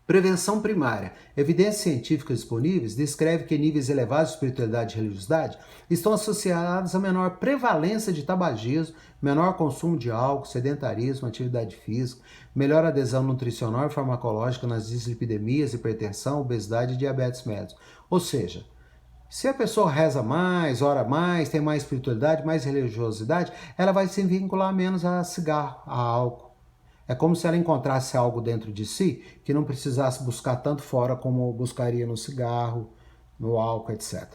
Prevenção primária. Evidências científicas disponíveis descrevem que níveis elevados de espiritualidade e religiosidade estão associados a menor prevalência de tabagismo, menor consumo de álcool, sedentarismo, atividade física, melhor adesão nutricional e farmacológica nas dislipidemias, hipertensão, obesidade e diabetes mellitus. Ou seja, se a pessoa reza mais, ora mais, tem mais espiritualidade, mais religiosidade, ela vai se vincular menos a cigarro, a álcool. É como se ela encontrasse algo dentro de si que não precisasse buscar tanto fora como buscaria no cigarro, no álcool, etc.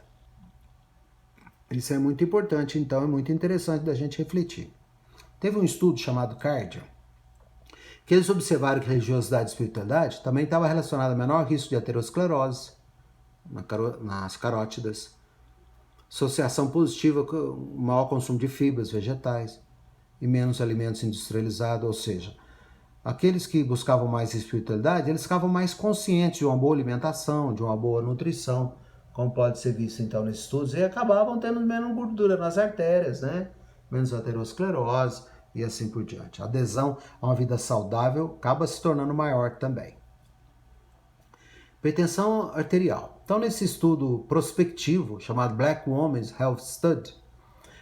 Isso é muito importante, então é muito interessante da gente refletir. Teve um estudo chamado Cardia, que eles observaram que religiosidade e espiritualidade também estava relacionada a menor risco de aterosclerose nas carótidas, associação positiva com maior consumo de fibras vegetais e menos alimentos industrializados, ou seja, aqueles que buscavam mais espiritualidade, eles ficavam mais conscientes de uma boa alimentação, de uma boa nutrição, como pode ser visto então nesses estudos, e acabavam tendo menos gordura nas artérias, né? Menos aterosclerose e assim por diante. A adesão a uma vida saudável acaba se tornando maior também. Hipertensão arterial. Então, nesse estudo prospectivo, chamado Black Women's Health Study,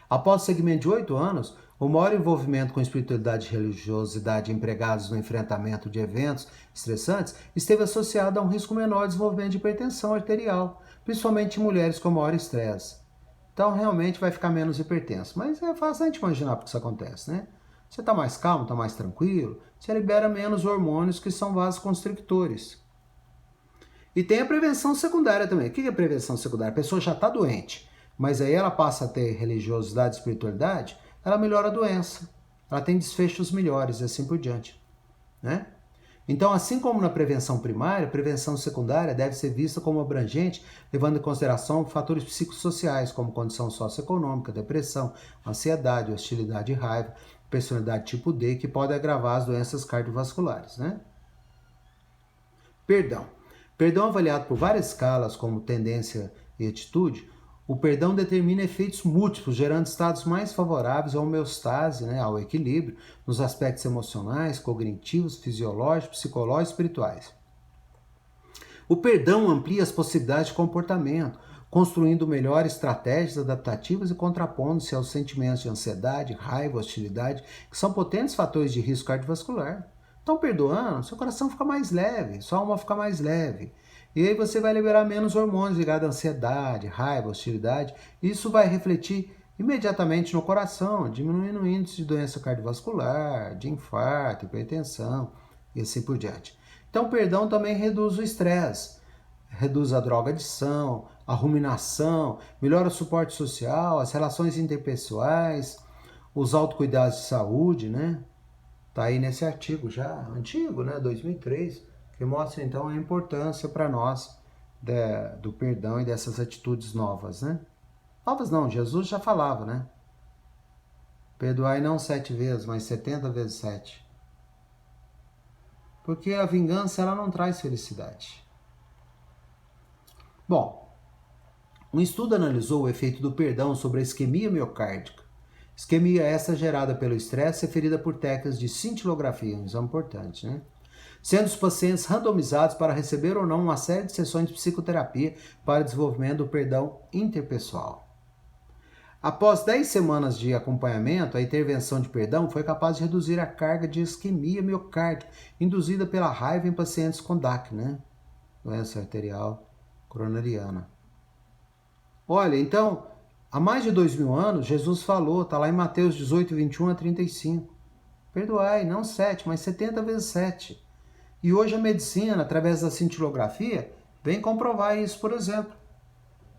após o segmento de 8 anos, o maior envolvimento com espiritualidade e religiosidade empregados no enfrentamento de eventos estressantes esteve associado a um risco menor de desenvolvimento de hipertensão arterial, principalmente em mulheres com maior estresse. Então, realmente vai ficar menos hipertenso. Mas é fácil a gente imaginar porque isso acontece, né? Você está mais calmo, está mais tranquilo, você libera menos hormônios que são vasoconstrictores. E tem a prevenção secundária também. O que é prevenção secundária? A pessoa já está doente, mas aí ela passa a ter religiosidade e espiritualidade, ela melhora a doença, ela tem desfechos melhores e assim por diante, né? Então, assim como na prevenção primária, a prevenção secundária deve ser vista como abrangente, levando em consideração fatores psicossociais, como condição socioeconômica, depressão, ansiedade, hostilidade e raiva, personalidade tipo D, que podem agravar as doenças cardiovasculares, né? Perdão. Perdão avaliado por várias escalas, como tendência e atitude, o perdão determina efeitos múltiplos, gerando estados mais favoráveis à homeostase, né, ao equilíbrio, nos aspectos emocionais, cognitivos, fisiológicos, psicológicos e espirituais. O perdão amplia as possibilidades de comportamento, construindo melhores estratégias adaptativas e contrapondo-se aos sentimentos de ansiedade, raiva, hostilidade, que são potentes fatores de risco cardiovascular. Então, perdoando, seu coração fica mais leve, sua alma fica mais leve. E aí você vai liberar menos hormônios ligados à ansiedade, raiva, hostilidade. Isso vai refletir imediatamente no coração, diminuindo o índice de doença cardiovascular, de infarto, hipertensão e assim por diante. Então, o perdão também reduz o estresse, reduz a drogadição, a ruminação, melhora o suporte social, as relações interpessoais, os autocuidados de saúde, né? Está aí nesse artigo já antigo, né, 2003, que mostra então a importância para nós do perdão e dessas atitudes novas, né? Novas não, Jesus já falava, né? Perdoai não 7 vezes, mas 70 vezes 7. Porque a vingança ela não traz felicidade. Bom, um estudo analisou o efeito do perdão sobre a isquemia miocárdica. Isquemia essa gerada pelo estresse é ferida por técnicas de cintilografia, um exame importante, né? sendo os pacientes randomizados para receber ou não uma série de sessões de psicoterapia para desenvolvimento do perdão interpessoal. Após 10 semanas de acompanhamento, a intervenção de perdão foi capaz de reduzir a carga de isquemia miocárdica induzida pela raiva em pacientes com DAC, doença arterial coronariana. Olha, então, há mais de 2000 anos, Jesus falou, está lá em Mateus 18, 21 a 35. Perdoai, não 7, mas 70 vezes 7. E hoje a medicina, através da cintilografia, vem comprovar isso, por exemplo.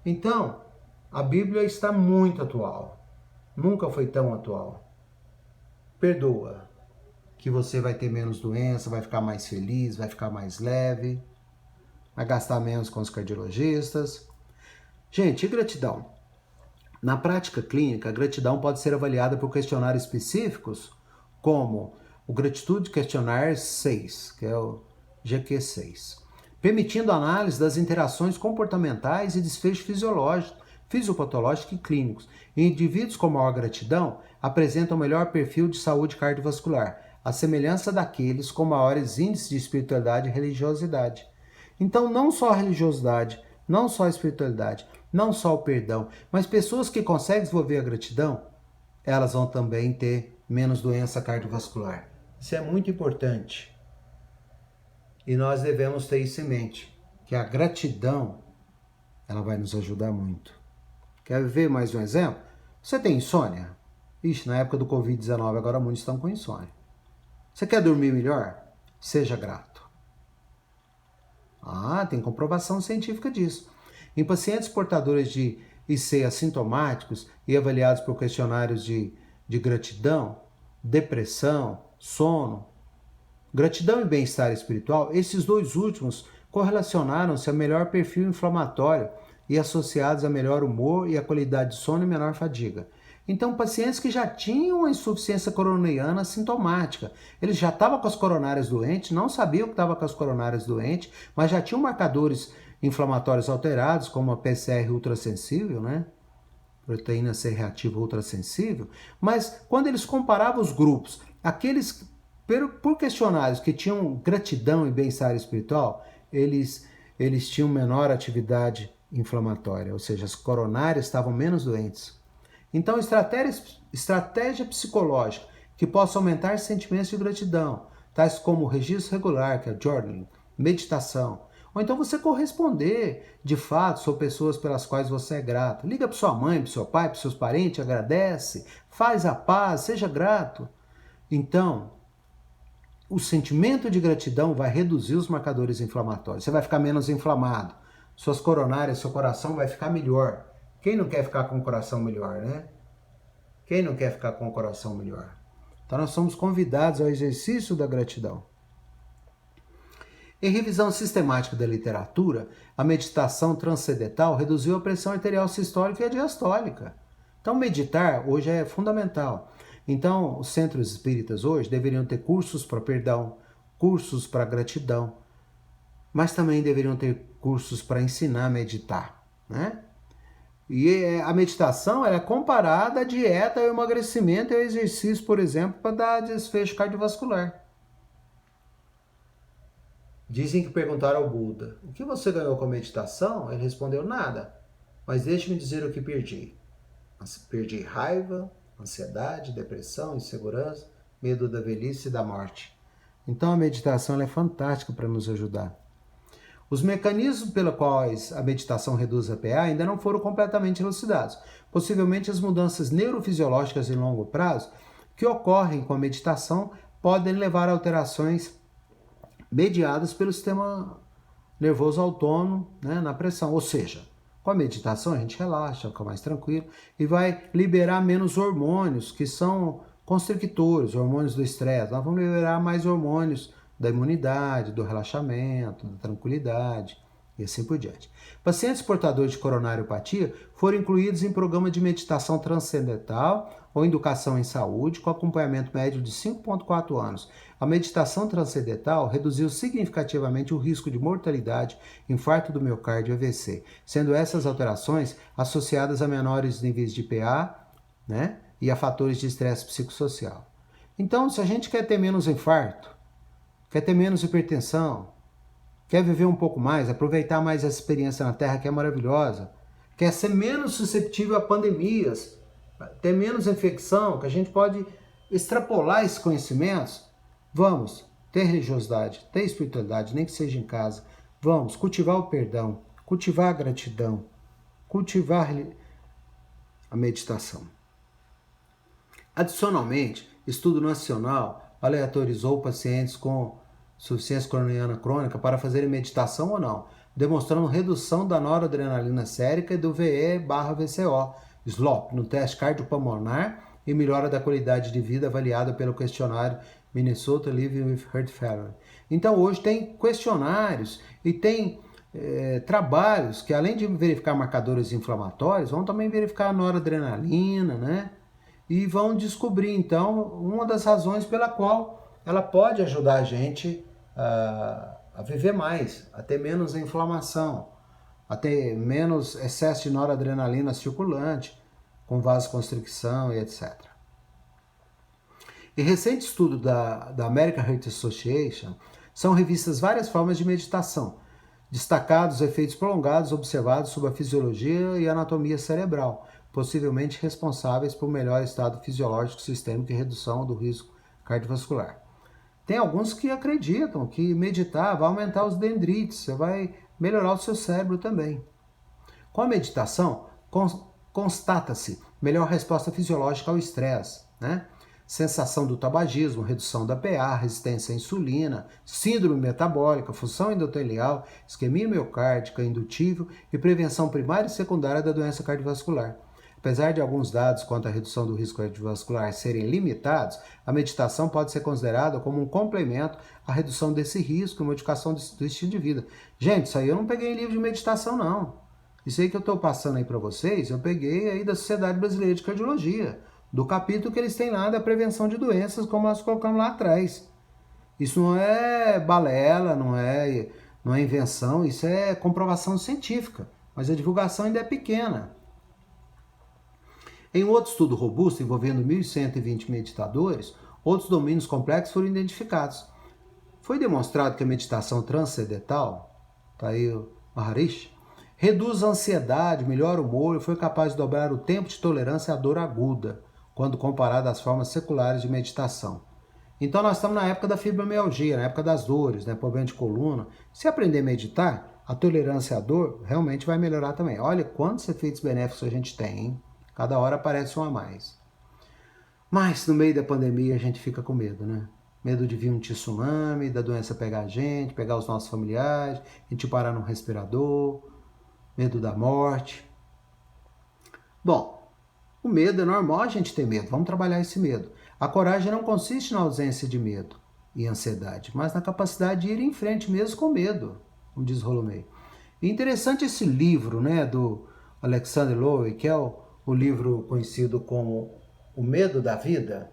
Então, a Bíblia está muito atual. Nunca foi tão atual. Perdoa, que você vai ter menos doença, vai ficar mais feliz, vai ficar mais leve, vai gastar menos com os cardiologistas. Gente, e gratidão? Na prática clínica, a gratidão pode ser avaliada por questionários específicos, como o Gratitude Questionnaire 6, que é o GQ6, permitindo a análise das interações comportamentais e desfecho fisiológico, fisiopatológico e clínicos. E indivíduos com maior gratidão apresentam melhor perfil de saúde cardiovascular, à semelhança daqueles com maiores índices de espiritualidade e religiosidade. Então, não só a religiosidade, não só a espiritualidade, não só o perdão, mas pessoas que conseguem desenvolver a gratidão, elas vão também ter menos doença cardiovascular. Isso é muito importante. E nós devemos ter isso em mente, que a gratidão, ela vai nos ajudar muito. Quer ver mais um exemplo? Você tem insônia? Ixi, na época do Covid-19, agora muitos estão com insônia. Você quer dormir melhor? Seja grato. Tem comprovação científica disso. Em pacientes portadores de IC assintomáticos e avaliados por questionários de gratidão, depressão, sono, gratidão e bem-estar espiritual, esses dois últimos correlacionaram-se a melhor perfil inflamatório e associados a melhor humor e a qualidade de sono e menor fadiga. Então, pacientes que já tinham a insuficiência coronariana assintomática, eles já estavam com as coronárias doentes, não sabiam que estava com as coronárias doentes, mas já tinham marcadores inflamatórios alterados, como a PCR ultrassensível, proteína C reativa ultrassensível, mas quando eles comparavam os grupos, aqueles por questionários que tinham gratidão e bem-estar espiritual, eles tinham menor atividade inflamatória, ou seja, as coronárias estavam menos doentes. Então, estratégia psicológica que possa aumentar sentimentos de gratidão, tais como registro regular, que é journaling, meditação, ou então você corresponder, de fato, são pessoas pelas quais você é grato. Liga para sua mãe, para seu pai, para seus parentes, agradece, faz a paz, seja grato. Então, o sentimento de gratidão vai reduzir os marcadores inflamatórios. Você vai ficar menos inflamado. Suas coronárias, seu coração vai ficar melhor. Quem não quer ficar com o coração melhor, Quem não quer ficar com o coração melhor? Então nós somos convidados ao exercício da gratidão. Em revisão sistemática da literatura, a meditação transcendental reduziu a pressão arterial sistólica e a diastólica. Então meditar hoje é fundamental. Então os centros espíritas hoje deveriam ter cursos para perdão, cursos para gratidão, mas também deveriam ter cursos para ensinar a meditar, E a meditação é comparada à dieta, ao emagrecimento e ao exercício, por exemplo, para dar desfecho cardiovascular. Dizem que perguntaram ao Buda, o que você ganhou com a meditação? Ele respondeu, nada, mas deixe-me dizer o que perdi. Perdi raiva, ansiedade, depressão, insegurança, medo da velhice e da morte. Então a meditação é fantástica para nos ajudar. Os mecanismos pelos quais a meditação reduz a PA ainda não foram completamente elucidados. Possivelmente as mudanças neurofisiológicas em longo prazo que ocorrem com a meditação podem levar a alterações mediadas pelo sistema nervoso autônomo, na pressão. Ou seja, com a meditação a gente relaxa, fica mais tranquilo e vai liberar menos hormônios que são constrictores, hormônios do estresse. Nós vamos liberar mais hormônios da imunidade, do relaxamento, da tranquilidade e assim por diante. Pacientes portadores de coronariopatia foram incluídos em programa de meditação transcendental ou educação em saúde com acompanhamento médio de 5,4 anos. A meditação transcendental reduziu significativamente o risco de mortalidade, infarto do miocárdio e AVC, sendo essas alterações associadas a menores níveis de PA, e a fatores de estresse psicossocial. Então, se a gente quer ter menos infarto, quer ter menos hipertensão, quer viver um pouco mais, aproveitar mais essa experiência na Terra que é maravilhosa, quer ser menos susceptível a pandemias, ter menos infecção, que a gente pode extrapolar esses conhecimentos, vamos ter religiosidade, ter espiritualidade, nem que seja em casa. Vamos cultivar o perdão, cultivar a gratidão, cultivar a meditação. Adicionalmente, estudo nacional aleatorizou pacientes com insuficiência coronariana crônica para fazerem meditação ou não, demonstrando redução da noradrenalina sérica e do VE/VCO, SLOP, no teste cardiopulmonar e melhora da qualidade de vida avaliada pelo questionário Minnesota Living with Heart Failure. Então hoje tem questionários e tem trabalhos que, além de verificar marcadores inflamatórios, vão também verificar a noradrenalina, né? E vão descobrir, então, uma das razões pela qual ela pode ajudar a gente a viver mais, a ter menos inflamação, a ter menos excesso de noradrenalina circulante, com vasoconstricção e etc. Em recente estudo da American Heart Association, são revistas várias formas de meditação, destacados efeitos prolongados observados sobre a fisiologia e anatomia cerebral, possivelmente responsáveis por melhor estado fisiológico sistêmico e redução do risco cardiovascular. Tem alguns que acreditam que meditar vai aumentar os dendrites, você vai melhorar o seu cérebro também. Com a meditação, constata-se melhor resposta fisiológica ao estresse, né? Sensação do tabagismo, redução da PA, resistência à insulina, síndrome metabólica, função endotelial, isquemia miocárdica indutível e prevenção primária e secundária da doença cardiovascular. Apesar de alguns dados quanto à redução do risco cardiovascular serem limitados, a meditação pode ser considerada como um complemento à redução desse risco e modificação do estilo de vida. Gente, isso aí eu não peguei em livro de meditação, não. Isso aí que eu estou passando aí para vocês, eu peguei aí da Sociedade Brasileira de Cardiologia, do capítulo que eles têm lá da prevenção de doenças, como nós colocamos lá atrás. Isso não é balela, não é invenção, isso é comprovação científica, mas a divulgação ainda é pequena. Em outro estudo robusto, envolvendo 1.120 meditadores, outros domínios complexos foram identificados. Foi demonstrado que a meditação transcendental, tá aí o Maharishi, reduz a ansiedade, melhora o humor e foi capaz de dobrar o tempo de tolerância à dor aguda, quando comparado às formas seculares de meditação. Então nós estamos na época da fibromialgia, na época das dores, né, problema de coluna. Se aprender a meditar, a tolerância à dor realmente vai melhorar também. Olha quantos efeitos benéficos a gente tem, hein? Cada hora aparece um a mais. Mas no meio da pandemia a gente fica com medo, né? Medo de vir um tsunami, da doença pegar a gente, pegar os nossos familiares, a gente parar no respirador, medo da morte. Bom, o medo é normal a gente ter medo, vamos trabalhar esse medo. A coragem não consiste na ausência de medo e ansiedade, mas na capacidade de ir em frente mesmo com medo, como diz Rolomei. E interessante esse livro, né, do Alexander Lowy, que é o livro conhecido como O Medo da Vida,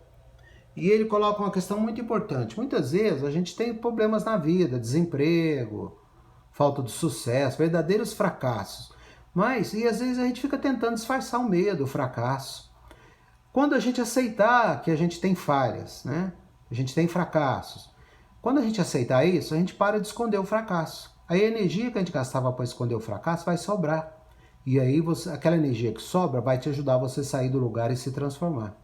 e ele coloca uma questão muito importante. Muitas vezes a gente tem problemas na vida, desemprego, falta de sucesso, verdadeiros fracassos. E às vezes a gente fica tentando disfarçar o medo, o fracasso. Quando a gente aceitar que a gente tem falhas, né? A gente tem fracassos. Quando a gente aceitar isso, a gente para de esconder o fracasso. Aí a energia que a gente gastava para esconder o fracasso vai sobrar. E aí aquela energia que sobra vai te ajudar você a sair do lugar e se transformar.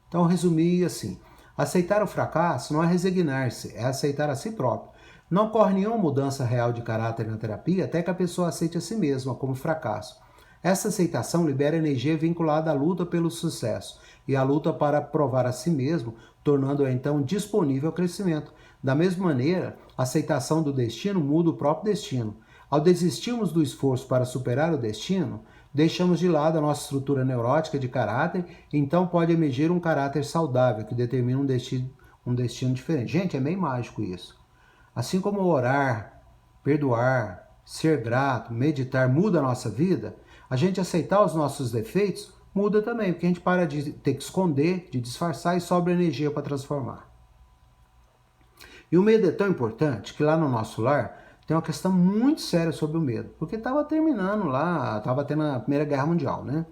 Então, resumir assim, aceitar o fracasso não é resignar-se, é aceitar a si próprio. Não ocorre nenhuma mudança real de caráter na terapia até que a pessoa aceite a si mesma como fracasso. Essa aceitação libera energia vinculada à luta pelo sucesso e à luta para provar a si mesmo, tornando-a então disponível ao crescimento. Da mesma maneira, a aceitação do destino muda o próprio destino. Ao desistirmos do esforço para superar o destino, deixamos de lado a nossa estrutura neurótica de caráter e então pode emergir um caráter saudável que determina um destino diferente. Gente, é meio mágico isso. Assim como orar, perdoar, ser grato, meditar muda a nossa vida, a gente aceitar os nossos defeitos muda também, porque a gente para de ter que esconder, de disfarçar e sobra energia para transformar. E o medo é tão importante que lá no nosso lar tem uma questão muito séria sobre o medo, porque estava terminando lá, estava tendo a Primeira Guerra Mundial, né?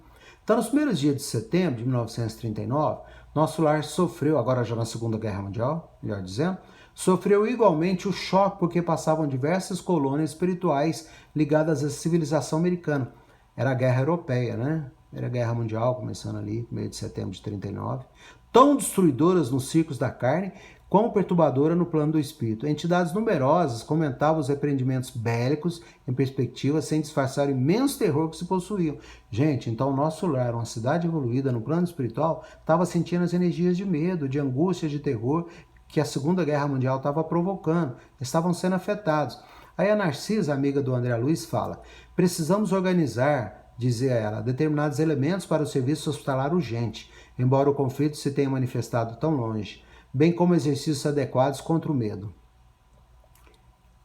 Então, nos primeiros dias de setembro de 1939, nosso lar sofreu, agora já na Segunda Guerra Mundial, melhor dizendo, sofreu igualmente o choque porque passavam diversas colônias espirituais ligadas à civilização americana. Era a Guerra Europeia, né? Era a Guerra Mundial, começando ali, meio de setembro de 39. Tão destruidoras nos ciclos da carne, quão perturbadora no plano do espírito. Entidades numerosas comentavam os repreendimentos bélicos em perspectiva, sem disfarçar o imenso terror que se possuíam. Gente, então o nosso lar, uma cidade evoluída no plano espiritual, estava sentindo as energias de medo, de angústia, de terror que a Segunda Guerra Mundial estava provocando. Estavam sendo afetados. Aí a Narcisa, amiga do André Luiz, fala: precisamos organizar, dizia ela, determinados elementos para o serviço hospitalar urgente, embora o conflito se tenha manifestado tão longe, bem como exercícios adequados contra o medo.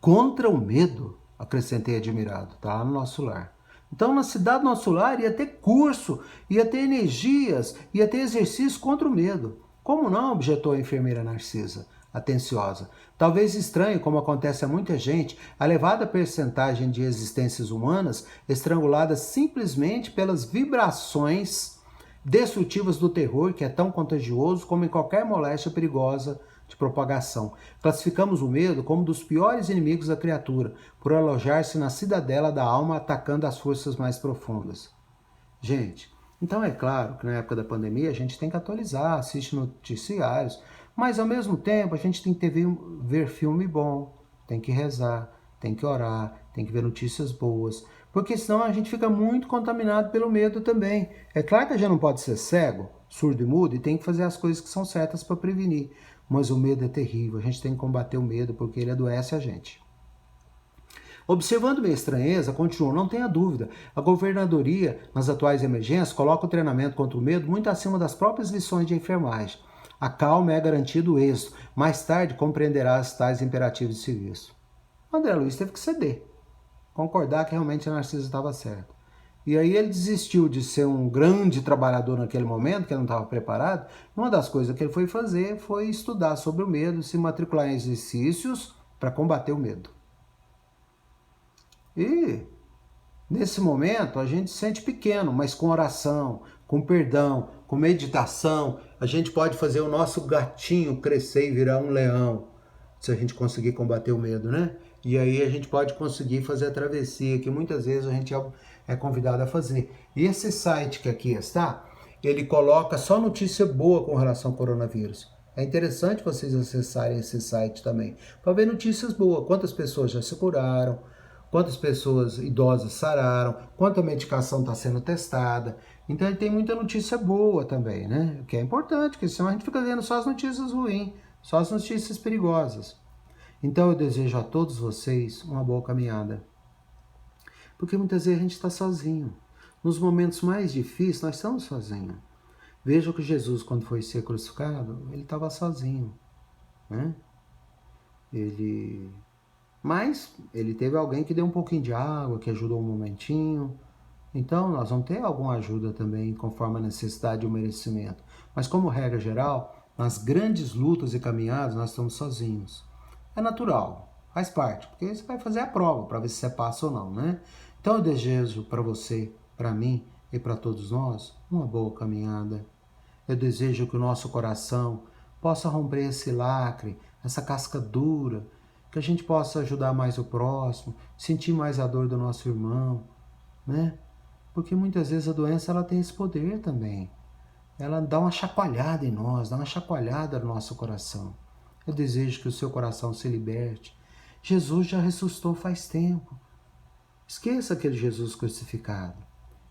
Contra o medo? Acrescentei admirado. Está lá no nosso lar. Então, na cidade do nosso lar ia ter curso, ia ter energias, ia ter exercício contra o medo. Como não? Objetou a enfermeira Narcisa, atenciosa. Talvez estranho, como acontece a muita gente, a elevada percentagem de existências humanas estranguladas simplesmente pelas vibrações destrutivas do terror, que é tão contagioso como em qualquer moléstia perigosa de propagação. Classificamos o medo como um dos piores inimigos da criatura, por alojar-se na cidadela da alma, atacando as forças mais profundas. Gente, então é claro que na época da pandemia a gente tem que atualizar, assistir noticiários, mas ao mesmo tempo a gente tem que ver filme bom, tem que rezar, tem que orar, tem que ver notícias boas, porque senão a gente fica muito contaminado pelo medo também. É claro que a gente não pode ser cego, surdo e mudo, e tem que fazer as coisas que são certas para prevenir, mas o medo é terrível, a gente tem que combater o medo porque ele adoece a gente. Observando minha estranheza, continuou: não tenha dúvida, a governadoria, nas atuais emergências, coloca o treinamento contra o medo muito acima das próprias lições de enfermagem. A calma é garantido o êxito. Mais tarde compreenderá os tais imperativos de serviço. O André Luiz teve que ceder, concordar que realmente a Narcisa estava certa. E aí ele desistiu de ser um grande trabalhador naquele momento, que ele não estava preparado. Uma das coisas que ele foi fazer foi estudar sobre o medo, se matricular em exercícios para combater o medo. E nesse momento a gente se sente pequeno, mas com oração, com perdão, com meditação, a gente pode fazer o nosso gatinho crescer e virar um leão, se a gente conseguir combater o medo, né? E aí a gente pode conseguir fazer a travessia, que muitas vezes a gente é convidado a fazer. E esse site que aqui está, ele coloca só notícia boa com relação ao coronavírus. É interessante vocês acessarem esse site também, para ver notícias boas, quantas pessoas já se curaram, quantas pessoas idosas sararam, quanta medicação está sendo testada. Então ele tem muita notícia boa também, né? O que é importante, porque senão a gente fica vendo só as notícias ruins, só as notícias perigosas. Então eu desejo a todos vocês uma boa caminhada. Porque muitas vezes a gente está sozinho. Nos momentos mais difíceis, nós estamos sozinhos. Veja que Jesus, quando foi ser crucificado, ele estava sozinho, né? Mas ele teve alguém que deu um pouquinho de água, que ajudou um momentinho. Então nós vamos ter alguma ajuda também, conforme a necessidade e o merecimento. Mas como regra geral, nas grandes lutas e caminhadas, nós estamos sozinhos. É natural, faz parte, porque você vai fazer a prova para ver se você passa ou não, né? Então eu desejo para você, para mim e para todos nós uma boa caminhada. Eu desejo que o nosso coração possa romper esse lacre, essa casca dura, que a gente possa ajudar mais o próximo, sentir mais a dor do nosso irmão, né? Porque muitas vezes a doença ela tem esse poder também. Ela dá uma chacoalhada em nós, dá uma chacoalhada no nosso coração. Eu desejo que o seu coração se liberte. Jesus já ressuscitou faz tempo. Esqueça aquele Jesus crucificado.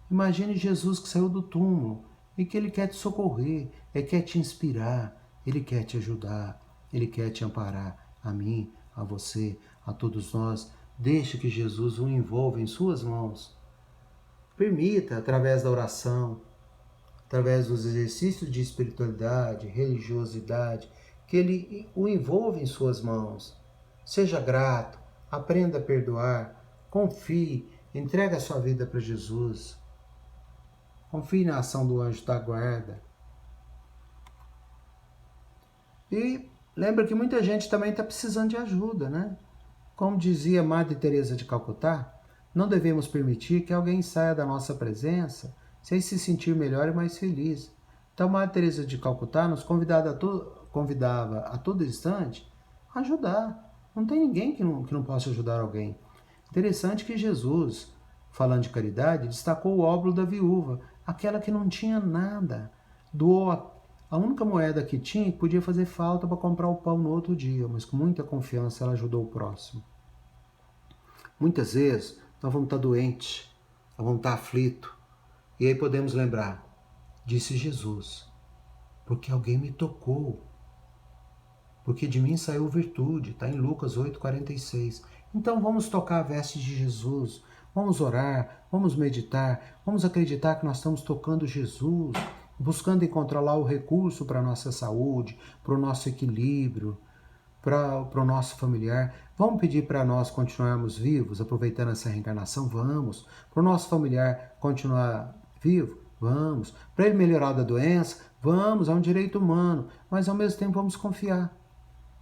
Imagine Jesus que saiu do túmulo e que ele quer te socorrer, ele quer te inspirar, ele quer te ajudar, ele quer te amparar. A mim, a você, a todos nós. Deixe que Jesus o envolva em suas mãos. Permita, através da oração, através dos exercícios de espiritualidade, religiosidade, que ele o envolva em suas mãos. Seja grato, aprenda a perdoar, confie, entregue a sua vida para Jesus. Confie na ação do anjo da guarda. E lembra que muita gente também está precisando de ajuda, né? Como dizia Madre Teresa de Calcutá, não devemos permitir que alguém saia da nossa presença sem se sentir melhor e mais feliz. Então, Madre Teresa de Calcutá nos convidava a todo instante ajudar. Não tem ninguém que não possa ajudar alguém. Interessante que Jesus, falando de caridade, destacou o óbolo da viúva, aquela que não tinha nada. Doou a única moeda que tinha e que podia fazer falta para comprar o pão no outro dia, mas com muita confiança ela ajudou o próximo. Muitas vezes nós vamos estar doentes, nós vamos estar aflitos, e aí podemos lembrar, disse Jesus, porque alguém me tocou, porque de mim saiu virtude, está em Lucas 8,46. Então vamos tocar a veste de Jesus, vamos orar, vamos meditar, vamos acreditar que nós estamos tocando Jesus, buscando encontrar lá o recurso para a nossa saúde, para o nosso equilíbrio, para o nosso familiar. Vamos pedir para nós continuarmos vivos, aproveitando essa reencarnação? Vamos. Para o nosso familiar continuar vivo? Vamos. Para ele melhorar da doença? Vamos, é um direito humano. Mas ao mesmo tempo vamos confiar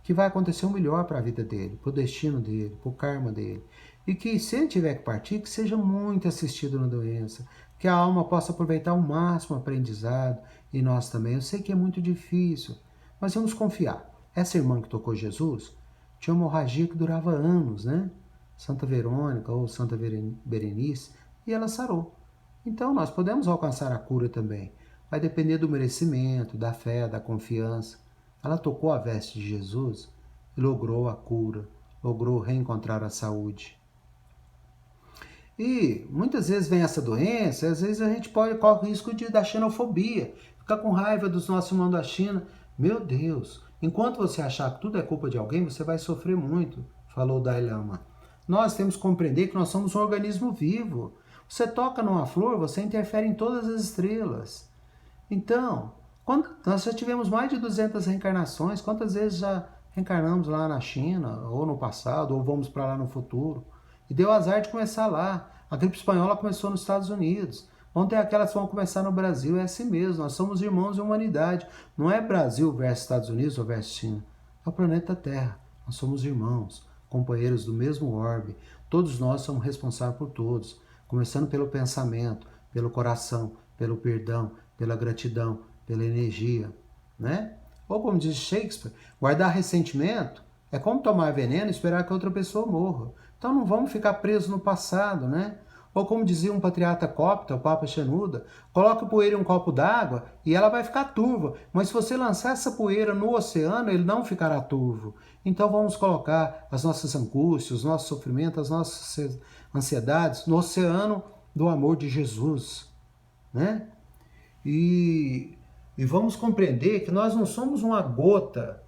que vai acontecer o melhor para a vida dele, para o destino dele, para o karma dele. E que se ele tiver que partir, que seja muito assistido na doença, que a alma possa aproveitar ao máximo o aprendizado, e nós também. Eu sei que é muito difícil, mas vamos confiar. Essa irmã que tocou Jesus tinha uma hemorragia que durava anos, né? Santa Verônica ou Santa Berenice, e ela sarou. Então nós podemos alcançar a cura também. Vai depender do merecimento, da fé, da confiança. Ela tocou a veste de Jesus e logrou a cura, logrou reencontrar a saúde. E muitas vezes vem essa doença, e às vezes a gente corre o risco da xenofobia, ficar com raiva dos nossos irmãos da China. Meu Deus, enquanto você achar que tudo é culpa de alguém, você vai sofrer muito, falou o Dalai Lama. Nós temos que compreender que nós somos um organismo vivo. Você toca numa flor, você interfere em todas as estrelas. Então, nós já tivemos mais de 200 reencarnações, quantas vezes já reencarnamos lá na China, ou no passado, ou vamos para lá no futuro? E deu azar de começar lá. A gripe espanhola começou nos Estados Unidos. Vão ter aquelas que vão começar no Brasil, é assim mesmo, nós somos irmãos de humanidade. Não é Brasil versus Estados Unidos ou versus China, é o planeta Terra. Nós somos irmãos, companheiros do mesmo orbe. Todos nós somos responsáveis por todos, começando pelo pensamento, pelo coração, pelo perdão, pela gratidão, pela energia, né? Ou como diz Shakespeare, guardar ressentimento é como tomar veneno e esperar que outra pessoa morra. Então não vamos ficar presos no passado, né? Ou como dizia um patriarca copta, o Papa Shenouda, coloque poeira em um copo d'água e ela vai ficar turva. Mas se você lançar essa poeira no oceano, ele não ficará turvo. Então vamos colocar as nossas angústias, os nossos sofrimentos, as nossas ansiedades no oceano do amor de Jesus, né? E vamos compreender que nós não somos uma gota,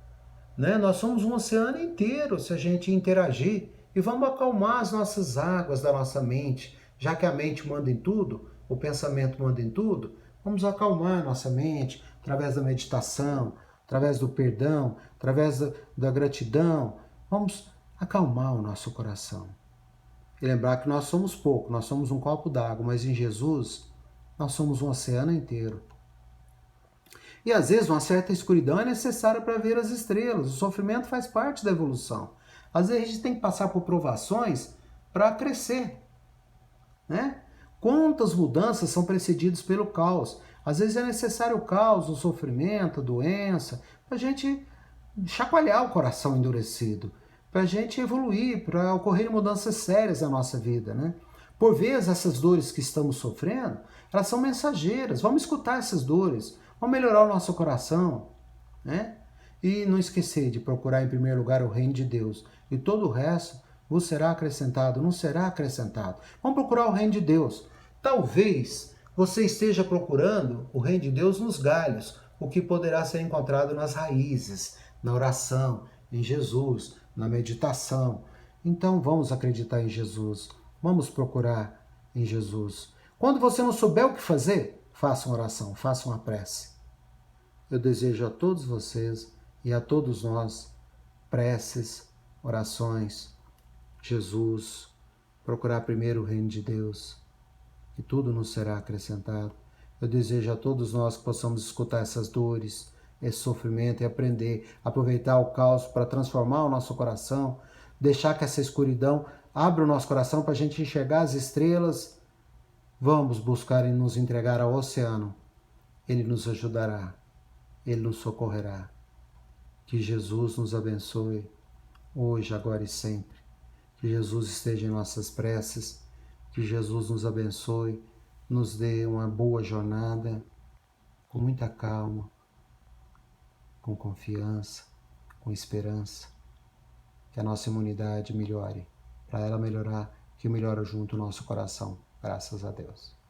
né? Nós somos um oceano inteiro se a gente interagir. E vamos acalmar as nossas águas da nossa mente, já que a mente manda em tudo, o pensamento manda em tudo, vamos acalmar a nossa mente através da meditação, através do perdão, através da gratidão. Vamos acalmar o nosso coração. E lembrar que nós somos pouco, nós somos um copo d'água, mas em Jesus nós somos um oceano inteiro. E às vezes uma certa escuridão é necessária para ver as estrelas. O sofrimento faz parte da evolução. Às vezes a gente tem que passar por provações para crescer, né? Quantas mudanças são precedidas pelo caos? Às vezes é necessário o caos, o sofrimento, a doença, para a gente chacoalhar o coração endurecido, para a gente evoluir, para ocorrer mudanças sérias na nossa vida, né? Por vezes essas dores que estamos sofrendo, elas são mensageiras. Vamos escutar essas dores, vamos melhorar o nosso coração, né? E não esquecer de procurar em primeiro lugar o reino de Deus. E todo o resto vos será acrescentado, não será acrescentado. Vamos procurar o reino de Deus. Talvez você esteja procurando o reino de Deus nos galhos, o que poderá ser encontrado nas raízes, na oração, em Jesus, na meditação. Então vamos acreditar em Jesus. Vamos procurar em Jesus. Quando você não souber o que fazer, faça uma oração, faça uma prece. Eu desejo a todos vocês e a todos nós preces, orações, Jesus, procurar primeiro o reino de Deus, e tudo nos será acrescentado. Eu desejo a todos nós que possamos escutar essas dores, esse sofrimento e aprender, aproveitar o caos para transformar o nosso coração, deixar que essa escuridão abra o nosso coração para a gente enxergar as estrelas. Vamos buscar e nos entregar ao oceano. Ele nos ajudará, Ele nos socorrerá. Que Jesus nos abençoe. hoje, agora e sempre. Que Jesus esteja em nossas preces, que Jesus nos abençoe, nos dê uma boa jornada, com muita calma, com confiança, com esperança, que a nossa imunidade melhore. Para ela melhorar, que melhora junto o nosso coração, graças a Deus.